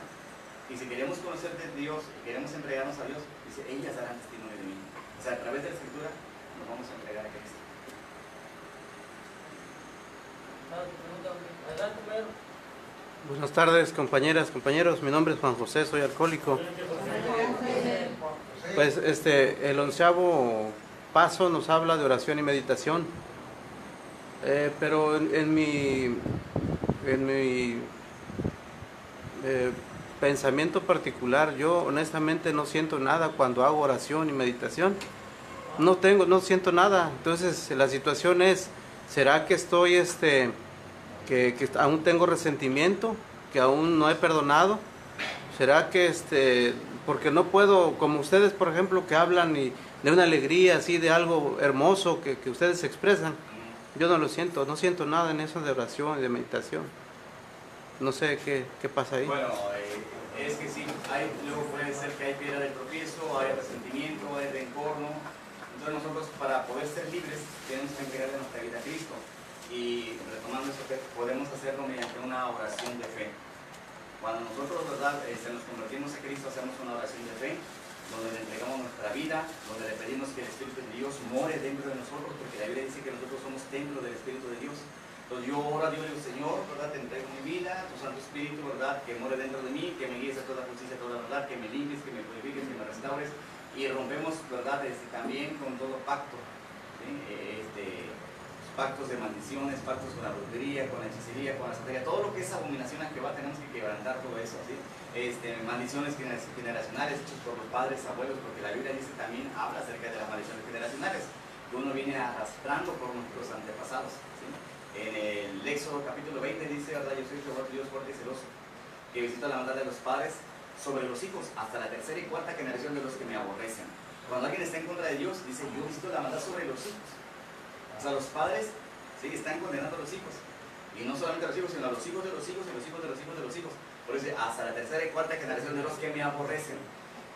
Y si queremos conocer de Dios y queremos entregarnos a Dios, dice, ellas darán testimonio de mí. O sea, a través de la Escritura nos vamos a entregar a Cristo. Buenas tardes, compañeras, compañeros. Mi nombre es Juan José, soy alcohólico. Pues el 11º paso nos habla de oración y meditación. Pero en mi pensamiento particular, yo honestamente no siento nada cuando hago oración y meditación. No siento nada. Entonces la situación es, ¿será que estoy que aún tengo resentimiento, que aún no he perdonado? ¿Será que porque no puedo, como ustedes por ejemplo, que hablan de una alegría así, de algo hermoso que ustedes expresan? Yo no lo siento, no siento nada en eso de oración y de meditación. No sé qué pasa ahí. Bueno, es que sí, luego puede ser que hay piedra del tropiezo, hay resentimiento, hay rencor, ¿no? Entonces nosotros, para poder ser libres, tenemos que entregarle nuestra vida a Cristo. Y retomando eso, podemos hacerlo mediante una oración de fe. Cuando nosotros, ¿verdad?, nos convertimos a Cristo, hacemos una oración de fe, donde le entregamos nuestra vida, donde le pedimos que el Espíritu de Dios more dentro de nosotros, porque la Biblia dice que nosotros somos templo del Espíritu de Dios. Entonces yo oro a Dios y digo, Señor, ¿verdad?, te entrego mi vida, tu Santo Espíritu, ¿verdad?, que more dentro de mí, que me guíes a toda justicia, a toda verdad, que me limpies, que me purifiques, que me restaures. Y rompemos, ¿verdad?, también con todo pacto, ¿sí?, pactos de maldiciones, pactos con la brujería, con la hechicería, con la santería, todo lo que es abominación a Jehová tenemos que quebrantar todo eso, ¿sí? Maldiciones generacionales hechas por los padres, abuelos, porque la Biblia dice también, habla acerca de las maldiciones generacionales, que uno viene arrastrando por nuestros antepasados, ¿sí? En el Éxodo capítulo 20 dice, ¿verdad?, yo soy Jehová tu Dios fuerte y celoso, que visito la maldad de los padres sobre los hijos, hasta la tercera y cuarta generación de los que me aborrecen. Cuando alguien está en contra de Dios, dice, yo visito la maldad sobre los hijos. O sea, los padres, sí, están condenando a los hijos. Y no solamente a los hijos, sino a los hijos de los hijos, y los hijos de los hijos de los hijos. Por eso, hasta la tercera y cuarta generación de los que me aborrecen.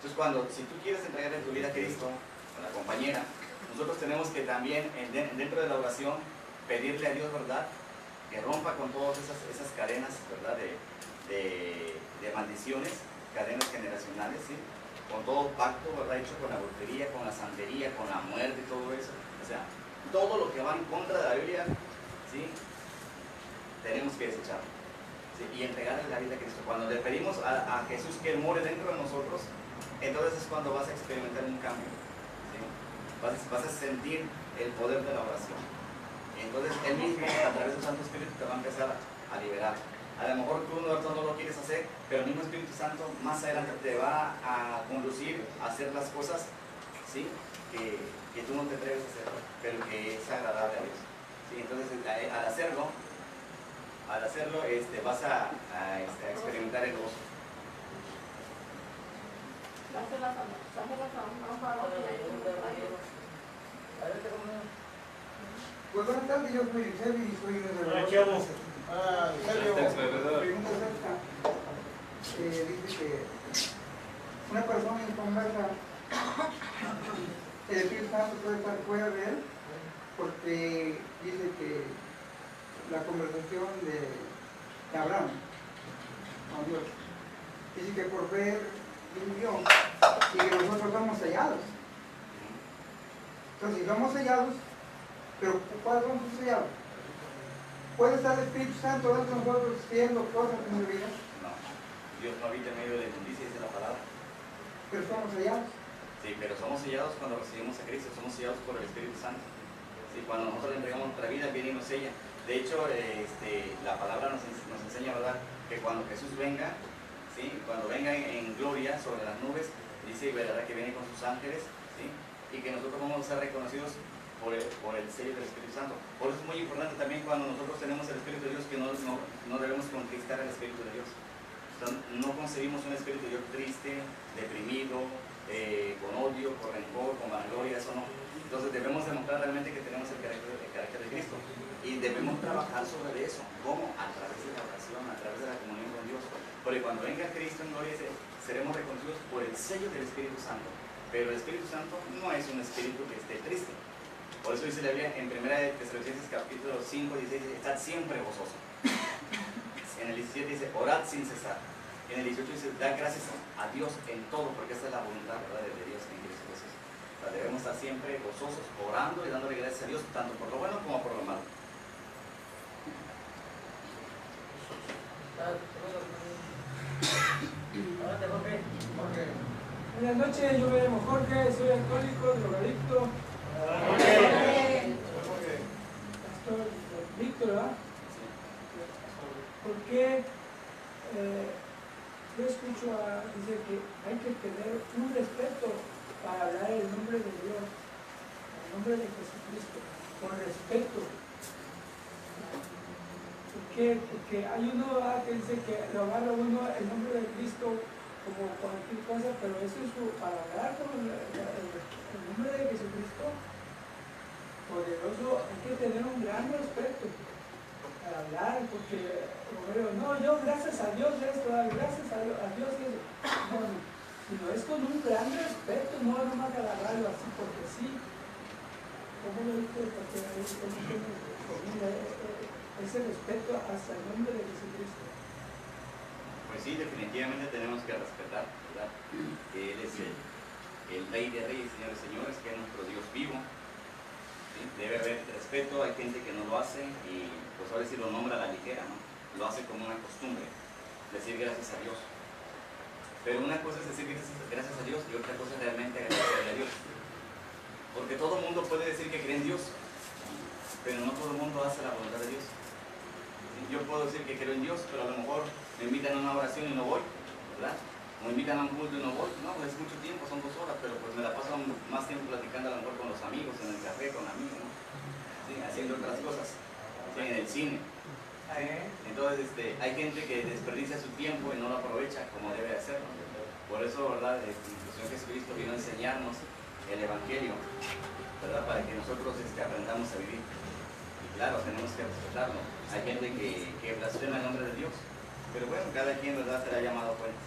Entonces, si tú quieres entregarle tu vida a Cristo, a la compañera, nosotros tenemos que también, dentro de la oración, pedirle a Dios, ¿verdad?, que rompa con todas esas cadenas, ¿verdad?, de maldiciones, cadenas generacionales, ¿sí?, con todo pacto, ¿verdad?, hecho con la brujería, con la santería, con la muerte y todo eso. O sea, todo lo que va en contra de la Biblia, ¿sí?, tenemos que desecharlo, ¿sí?, y entregarle la vida a Cristo. Cuando le pedimos a Jesús que Él more dentro de nosotros, entonces es cuando vas a experimentar un cambio, ¿sí?, vas a sentir el poder de la oración. Entonces Él mismo, a través del Santo Espíritu, te va a empezar a liberar. A lo mejor tú no lo quieres hacer, pero el mismo Espíritu Santo más adelante te va a conducir a hacer las cosas, ¿sí?, que tú no te atreves a hacer, pero que es agradable a Dios, ¿sí? Entonces al hacerlo vas a experimentar el gozo. Pues buenas tardes, yo soy Eusebio y soy de Hola, chavo. Pregunta dice que una persona inconversa, el Espíritu Santo puede estar fuera de él, porque dice que la conversación de Abraham con Dios, dice que por fe vivió y que nosotros somos sellados. Entonces, si somos sellados, pero ¿cuáles son sus sellados? ¿Puede estar el Espíritu Santo dentro de nosotros haciendo cosas en nuestra vida? No, Dios no habita en medio de la inmundicia, dice la palabra. Pero somos sellados. Sí, pero somos sellados cuando recibimos a Cristo, somos sellados por el Espíritu Santo. Sí, cuando nosotros le entregamos nuestra vida, viene y nos sella. De hecho, la palabra nos enseña, ¿verdad?, que cuando Jesús venga, ¿sí?, cuando venga en gloria sobre las nubes, dice, ¿verdad?, que viene con sus ángeles, ¿sí?, y que nosotros vamos a ser reconocidos por el sello del Espíritu Santo. Por eso es muy importante también cuando nosotros tenemos el Espíritu de Dios, que no debemos conquistar el Espíritu de Dios. Entonces, no concebimos un Espíritu de Dios triste, deprimido, con odio, con rencor, con vanagloria, eso no. Entonces debemos demostrar realmente que tenemos el carácter de Cristo. Y debemos trabajar sobre eso. ¿Cómo? A través de la oración, a través de la comunión con Dios. Porque cuando venga Cristo en gloria, seremos reconocidos por el sello del Espíritu Santo. Pero el Espíritu Santo no es un espíritu que esté triste. Por eso dice la Biblia en 1 Tesalonicenses capítulo 5, 16, dice, estad siempre gozoso. En el 17 dice, orad sin cesar. En el 18 dice, da gracias a Dios en todo, porque esta es la voluntad, ¿verdad?, de Dios en Cristo Jesús. O sea, debemos estar siempre gozosos, orando y dándole gracias a Dios, tanto por lo bueno como por lo malo. Buenas noches, yo me llamo Jorge, soy alcohólico, drogadicto. Pastor Víctor, ¿verdad? ¿Por qué yo escucho dice que hay que tener un respeto para hablar el nombre de Dios, el nombre de Jesucristo, con respeto? ¿Por qué? Porque hay uno que dice que lo agarra uno el nombre de Cristo como cualquier cosa, pero eso es para hablar con el nombre de Jesucristo poderoso. Hay que tener un gran respeto para hablar, porque no, yo gracias a Dios esto, gracias a Dios eso. No, sino es con un gran respeto, no nomás agarrarlo así porque sí. ¿Cómo lo dice? Porque ese respeto hasta el nombre de Jesucristo. Pues sí, definitivamente tenemos que respetar, ¿verdad? Que Él es el Rey de Reyes, Señores de Señores, que es nuestro Dios vivo. ¿Sí? Debe haber respeto, hay gente que no lo hace y pues ahora sí lo nombra a la ligera, ¿no? Lo hace como una costumbre, decir gracias a Dios. Pero una cosa es decir gracias a Dios y otra cosa es realmente agradecerle a Dios. Porque todo el mundo puede decir que cree en Dios, pero no todo el mundo hace la voluntad de Dios. Yo puedo decir que creo en Dios, pero a lo mejor me invitan a una oración y no voy, ¿verdad? O me invitan a un culto y no voy. No, es mucho tiempo, son 2 horas, pero pues me la paso más tiempo platicando a lo mejor con los amigos, en el café, con amigos, ¿no? Sí, haciendo otras cosas, sí, en el cine. Entonces hay gente que desperdicia su tiempo y no lo aprovecha como debe hacerlo. Por eso, ¿verdad? El Señor Jesucristo vino a enseñarnos el Evangelio, ¿verdad? Para que nosotros aprendamos a vivir. Y claro, tenemos que respetarlo. Hay gente que blasfema el nombre de Dios, pero bueno, cada quien, ¿verdad?, será llamado a cuentas.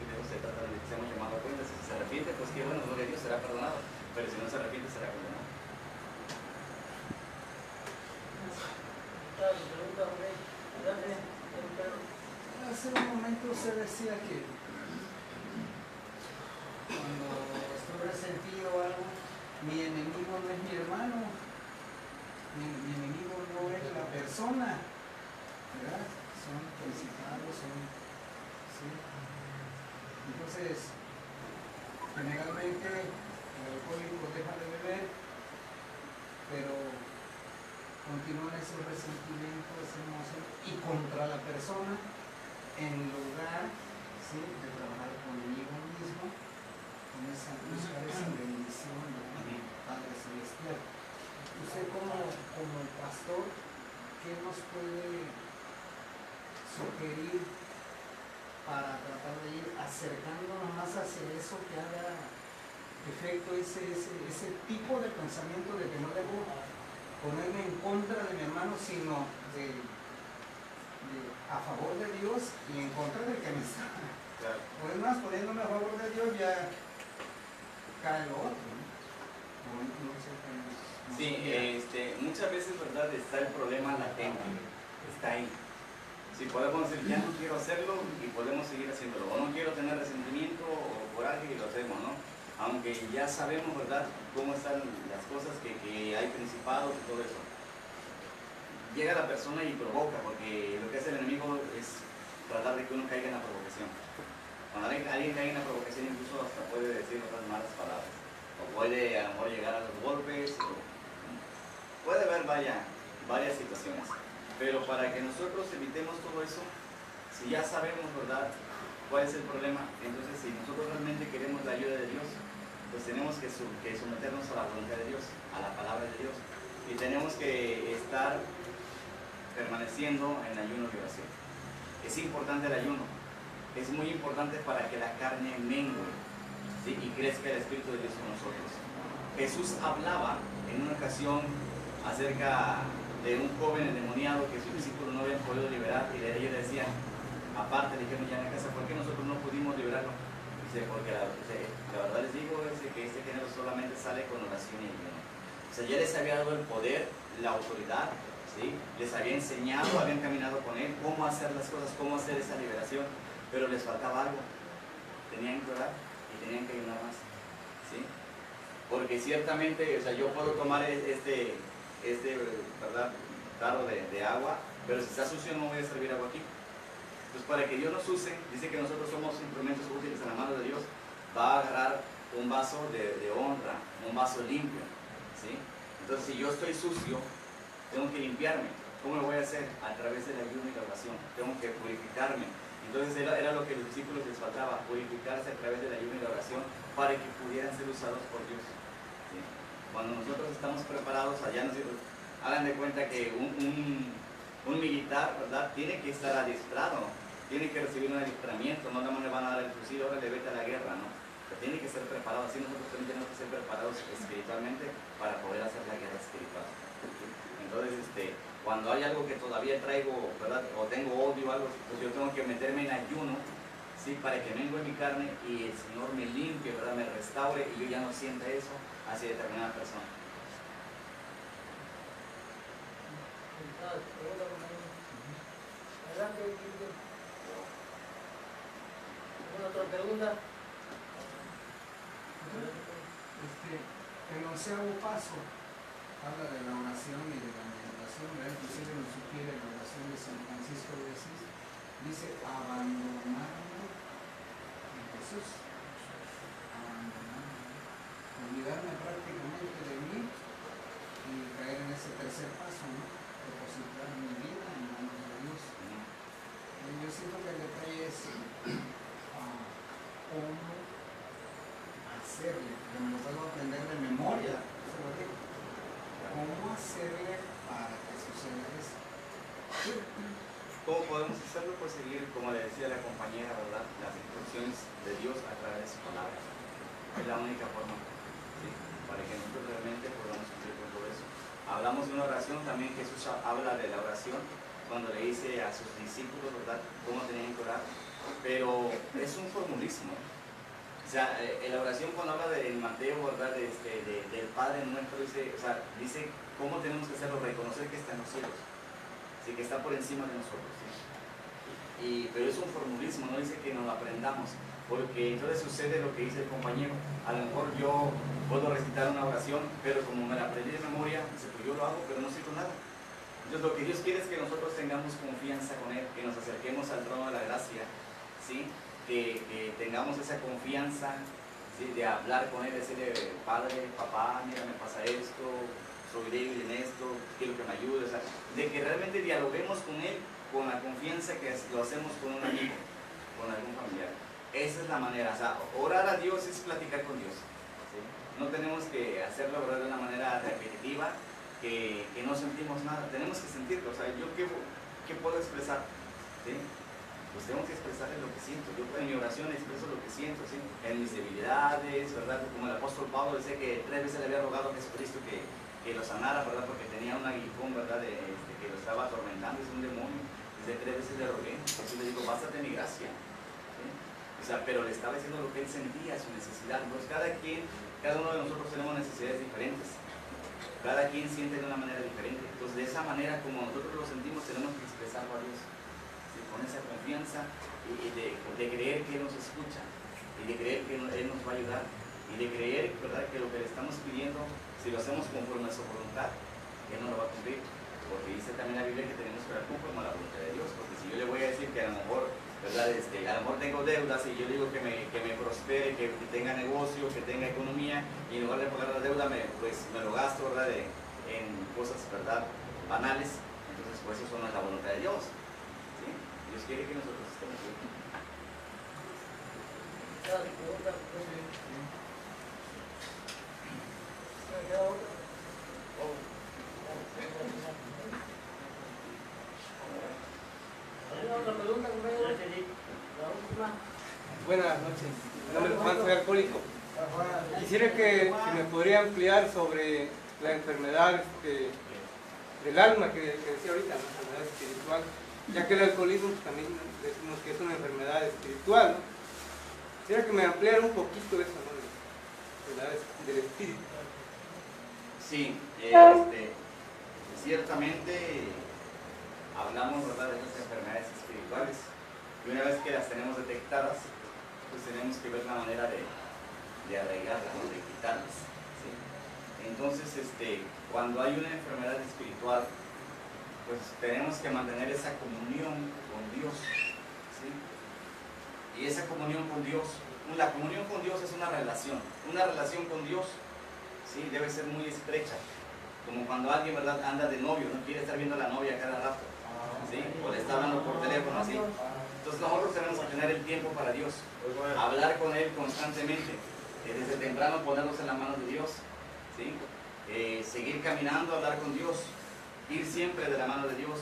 Y luego se trata de que seamos llamados a cuentas. Si se arrepiente, pues qué bueno, gloria a Dios, será perdonado. Pero si no se arrepiente, será condenado. Hace un momento usted decía que cuando estoy resentido o algo, mi enemigo no es mi hermano, mi enemigo no es la persona, ¿verdad? Son principados, ¿sí? Entonces, generalmente el alcohólico deja de beber, pero continúan esos resentimientos, esa emoción, y contra la persona, en lugar, ¿sí?, de trabajar conmigo mismo, con buscar esa bendición del Padre Celestial. Usted como el pastor, ¿qué nos puede sugerir para tratar de ir acercándonos más hacia eso que haga efecto ese tipo de pensamiento de que no debo ponerme en contra de mi hermano, sino a favor de Dios y en contra del que me está? Claro. O es más, poniéndome a favor de Dios ya cae lo otro, ¿no? No sé cómo. Sí, muchas veces, ¿verdad?, está el problema latente, está ahí. Si podemos decir, ya no quiero hacerlo y podemos seguir haciéndolo, o no quiero tener resentimiento o coraje y lo hacemos, ¿no? Aunque ya sabemos, ¿verdad?, cómo están las cosas, que hay principados y todo eso. Llega la persona y provoca, porque lo que hace el enemigo es tratar de que uno caiga en la provocación. Cuando alguien cae en la provocación, incluso hasta puede decir otras malas palabras, o puede a lo mejor llegar a los golpes, o puede haber varias situaciones. Pero para que nosotros evitemos todo eso, si ya sabemos, ¿verdad?, cuál es el problema, entonces si nosotros realmente queremos la ayuda de Dios, pues tenemos que someternos a la voluntad de Dios, a la palabra de Dios, y tenemos que estar permaneciendo en ayuno y oración. Es importante el ayuno, es muy importante para que la carne mengue, ¿sí?, y crezca el Espíritu de Dios con nosotros. Jesús hablaba en una ocasión acerca de un joven endemoniado que sus discípulos no habían podido liberar, y ellos decían, aparte le dijeron ya en la casa, ¿por qué nosotros no pudimos liberarlo? Dice, porque la verdad les digo es que este género solamente sale con oración y ayuno. O sea, ya les había dado el poder, la autoridad, ¿sí? Les había enseñado, habían caminado con él, cómo hacer las cosas, cómo hacer esa liberación, pero les faltaba algo. Tenían que orar y tenían que ayunar más, ¿sí? Porque ciertamente, o sea, yo puedo tomar ¿verdad? Tarro de agua, pero si está sucio no voy a servir agua aquí. Entonces, para que Dios nos use, dice que nosotros somos instrumentos útiles en la mano de Dios, va a agarrar un vaso de honra, un vaso limpio, ¿sí? Entonces, si yo estoy sucio, tengo que limpiarme. ¿Cómo lo voy a hacer? A través del ayuno y la oración. Tengo que purificarme. Entonces, era lo que a los discípulos les faltaba, purificarse a través del ayuno y la oración para que pudieran ser usados por Dios, ¿sí? Cuando nosotros estamos preparados, allá hagan de cuenta que un militar, ¿verdad? Tiene que estar adiestrado, tiene que recibir un adiestramiento, no nada más le van a dar el fusil, ahora le vete a la guerra, ¿no? Pero tiene que ser preparado, así nosotros también tenemos que ser preparados espiritualmente para poder hacer la guerra espiritual, ¿sí? Entonces, cuando hay algo que todavía traigo, ¿verdad? O tengo odio o algo, pues yo tengo que meterme en ayuno, ¿sí? Para que mengue mi carne y el Señor me limpie, ¿verdad? Me restaure y yo ya no sienta eso hacia determinada persona. Adelante, ¿alguna otra pregunta? El 11º paso habla de la oración y de la meditación, ¿verdad? Inclusive nos sugiere la oración de San Francisco de Asís, dice abandonarme en Jesús, abandonarme, olvidarme prácticamente de mí y caer en ese tercer paso, ¿no? Depositar mi vida en manos de Dios. Yo siento que el detalle es cómo hacerle, que me lo puedo aprender de memoria, se lo digo. ¿Cómo hacerle para que suceda eso? ¿Cómo podemos hacerlo? Pues seguir, como le decía la compañera, ¿verdad? Las instrucciones de Dios a través de su palabra. Es la única forma, ¿sí? Para que nosotros realmente podamos cumplir con todo eso. Hablamos de una oración, también Jesús habla de la oración cuando le dice a sus discípulos, ¿verdad?, cómo tenían que orar. Pero es un formulismo. O sea, en la oración cuando habla del Mateo, ¿verdad?, del Padre Nuestro, dice cómo tenemos que hacerlo, reconocer que está en los cielos, ¿sí? Que está por encima de nosotros, ¿sí? Pero es un formulismo, no dice que nos lo aprendamos, porque entonces sucede lo que dice el compañero. A lo mejor yo puedo recitar una oración, pero como me la aprendí de memoria, pues yo lo hago, pero no siento nada. Entonces lo que Dios quiere es que nosotros tengamos confianza con Él, que nos acerquemos al trono de la gracia, ¿sí? Que tengamos esa confianza, ¿sí?, de hablar con Él, decirle, Padre, papá, mira, me pasa esto, soy débil en esto, quiero que me ayudes, o sea, de que realmente dialoguemos con Él con la confianza que lo hacemos con un amigo, con algún familiar. Esa es la manera, o sea, orar a Dios es platicar con Dios, ¿sí? No tenemos que hacerlo, ¿verdad?, de una manera repetitiva, que no sentimos nada, tenemos que sentirlo. O sea, ¿yo qué puedo expresar? ¿Sí? Pues tengo que expresarle lo que siento. Yo en mi oración expreso lo que siento, ¿sí? En mis debilidades, ¿verdad? Como el apóstol Pablo dice que 3 veces le había rogado a Jesucristo que lo sanara, ¿verdad? Porque tenía un aguijón, ¿verdad?, que lo estaba atormentando, es un demonio. Dice, 3 veces le rogué. Jesús le dijo, bástate mi gracia, ¿sí? O sea, pero le estaba diciendo lo que él sentía, su necesidad. Pues cada uno de nosotros tenemos necesidades diferentes. Cada quien siente de una manera diferente. Entonces, de esa manera, como nosotros lo sentimos, tenemos que expresarlo a Dios, ¿sí? Con esa confianza y de creer que Él nos escucha, y de creer que Él nos va a ayudar, y de creer, ¿verdad?, que lo que le estamos pidiendo, si lo hacemos conforme a su voluntad, Él nos lo va a cumplir. Porque dice también la Biblia que tenemos que orar conforme a la voluntad de Dios. Porque si yo le voy a decir que a lo mejor, ¿verdad?, a lo mejor tengo deudas y yo le digo que me prospere, que tenga negocio, que tenga economía, y en lugar de pagar la deuda pues me lo gasto, ¿verdad?, en cosas, ¿verdad?, banales. Entonces, pues eso no es la voluntad de Dios, ¿sí? Dios quiere que nosotros estemos bien. ¿Otra pregunta, compañero? La última. Buenas noches. Mi nombre es Juan, soy alcohólico. Juan. Quisiera que me podría ampliar sobre la enfermedad del alma que decía ahorita, la enfermedad espiritual, ya que el alcoholismo pues, también decimos que es una enfermedad espiritual, ¿no? Quisiera que me ampliara un poquito eso, ¿no? De la enfermedad del espíritu. Sí, ciertamente hablamos, ¿verdad?, de estas enfermedades espirituales, y una vez que las tenemos detectadas, pues tenemos que ver la manera de arraigarlas, ¿no?, de quitarlas, ¿sí? Entonces, cuando hay una enfermedad espiritual, pues tenemos que mantener esa comunión con Dios, ¿sí? Y esa comunión con Dios, la comunión con Dios es una relación con Dios, ¿sí?, debe ser muy estrecha, como cuando alguien, ¿verdad?, anda de novio, no quiere estar viendo a la novia cada rato, ¿sí?, o le está hablando por teléfono, así. Entonces nosotros tenemos que tener el tiempo para Dios, hablar con Él constantemente, desde temprano ponernos en las manos de Dios, ¿sí? Seguir caminando, hablar con Dios, ir siempre de la mano de Dios,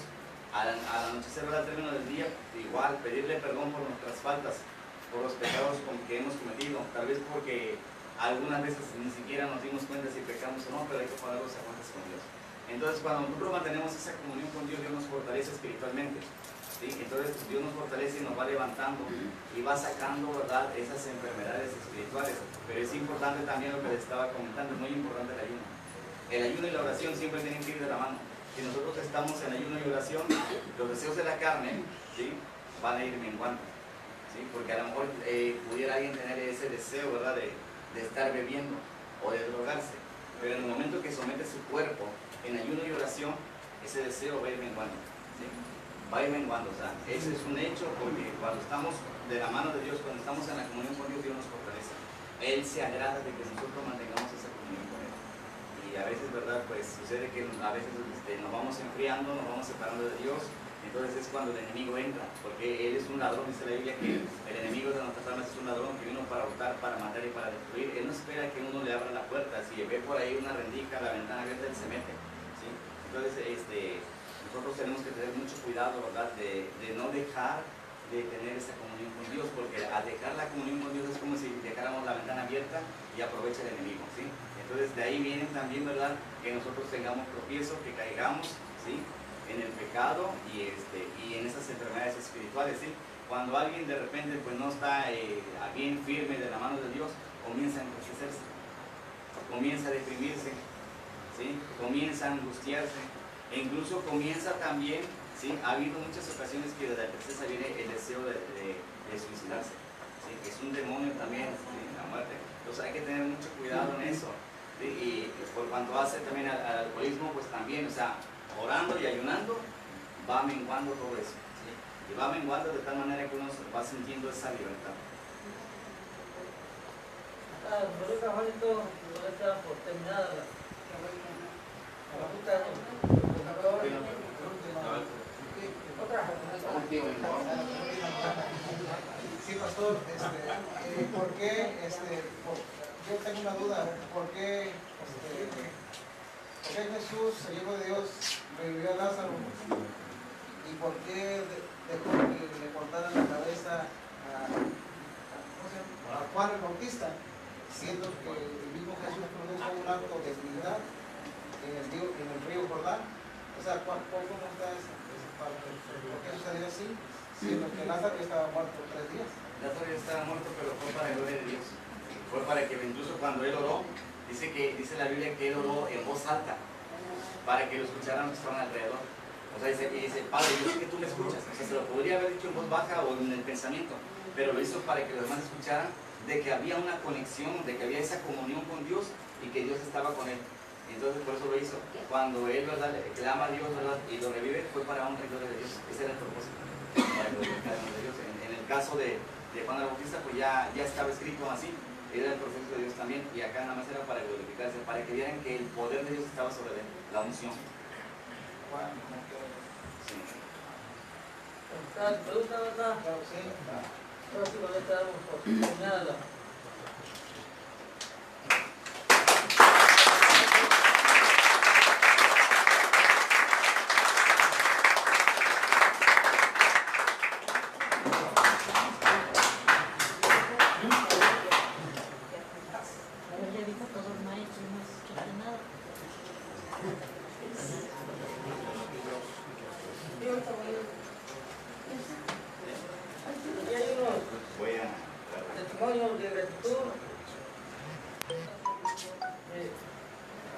al anochecer, al término del día, igual, pedirle perdón por nuestras faltas, por los pecados que hemos cometido, tal vez porque algunas veces ni siquiera nos dimos cuenta si pecamos o no, pero hay que ponerlos a cuentas con Dios. Entonces, cuando nosotros mantenemos esa comunión con Dios, Dios nos fortalece espiritualmente, ¿sí? Entonces, Dios nos fortalece y nos va levantando y va sacando, ¿verdad?, esas enfermedades espirituales. Pero es importante también lo que les estaba comentando, es muy importante el ayuno. El ayuno y la oración siempre tienen que ir de la mano. Si nosotros estamos en ayuno y oración, los deseos de la carne, ¿sí?, van a ir menguando, ¿sí? Porque a lo mejor pudiera alguien tener ese deseo, ¿verdad?, de estar bebiendo o de drogarse, pero en el momento que somete su cuerpo en ayuno y oración, ese deseo va a ir menguando, ¿sí? Va a ir menguando, o sea, ese es un hecho, porque cuando estamos de la mano de Dios, cuando estamos en la comunión con Dios, Dios nos fortalece. Él se agrada de que nosotros mantengamos esa comunión con Él. Y a veces, ¿verdad?, pues sucede que a veces nos vamos enfriando, nos vamos separando de Dios. Entonces es cuando el enemigo entra, porque él es un ladrón, dice la Biblia que el enemigo de nuestras almas es un ladrón que vino para hurtar, para matar y para destruir. Él no espera que uno le abra la puerta, si ve por ahí una rendija, la ventana abierta, él se mete, ¿sí? Entonces nosotros tenemos que tener mucho cuidado, ¿verdad?, de no dejar de tener esa comunión con Dios, porque al dejar la comunión con Dios es como si dejáramos la ventana abierta y aprovecha el enemigo, ¿sí? Entonces de ahí viene también, ¿verdad?, que nosotros tengamos tropiezo, que caigamos, ¿sí?, en el pecado y en esas enfermedades espirituales, ¿sí? Cuando alguien de repente pues no está bien firme de la mano de Dios, comienza a entristecerse, comienza a deprimirse, ¿sí?, comienza a angustiarse, e incluso comienza también, ¿sí?, ha habido muchas ocasiones que de la tristeza viene el deseo de suicidarse, ¿sí?, que es un demonio también, ¿sí?, la muerte. Entonces hay que tener mucho cuidado en eso, ¿sí? Y por cuanto hace también al alcoholismo, pues también, o sea, orando y ayunando, va menguando todo eso, ¿sí? Y va menguando de tal manera que uno va sintiendo esa libertad. Juanito, no está por terminada la Sí, pastor, ¿por qué, yo tengo una duda, ¿por qué Jesús, el Hijo de Dios, revivió a Lázaro? ¿Y por qué dejó que le cortaran la cabeza a Juan el Bautista, siendo que el mismo Jesús produjo un acto de dignidad en el río Jordán? O sea, ¿cómo está esa parte? ¿Por qué sucedió así? Siendo que Lázaro ya estaba muerto 3 días. Lázaro ya estaba muerto, pero fue para la gloria de Dios. Fue para que incluso cuando él oró, dice la Biblia que él oró en voz alta, para que lo escucharan los que estaban alrededor. O sea, dice, Padre, yo sé que tú me escuchas. O sea, se lo podría haber dicho en voz baja o en el pensamiento, pero lo hizo para que los demás escucharan de que había una conexión, de que había esa comunión con Dios y que Dios estaba con él. Entonces por eso lo hizo. Cuando él, ¿verdad?, clama a Dios, ¿verdad?, y lo revive, fue para honra y gloria de Dios. Ese era el propósito, para glorificar el nombre de Dios. En el caso de Juan el Bautista, pues ya estaba escrito así, era el propósito de Dios también, y acá nada más era para glorificarse, para que vieran que el poder de Dios estaba sobre él, la unción. Sí. ¿Pregunta, verdad? Claro, sí. Próximamente damos por terminada. Y hay unos testimonios de gratitud.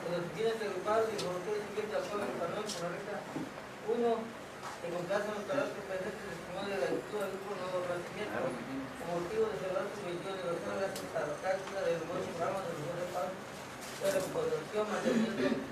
Cuando tienes que agrupar y por qué siguiente acuerdo con la correcta. Uno, encontrarse en los carácteres presentes testimonio de gratitud al grupo Nuevo Nacimiento, con motivo de celebrar su 21 aniversario gracias a la práctica del buen programa del Señor de Paz, de recuperación, mantenimiento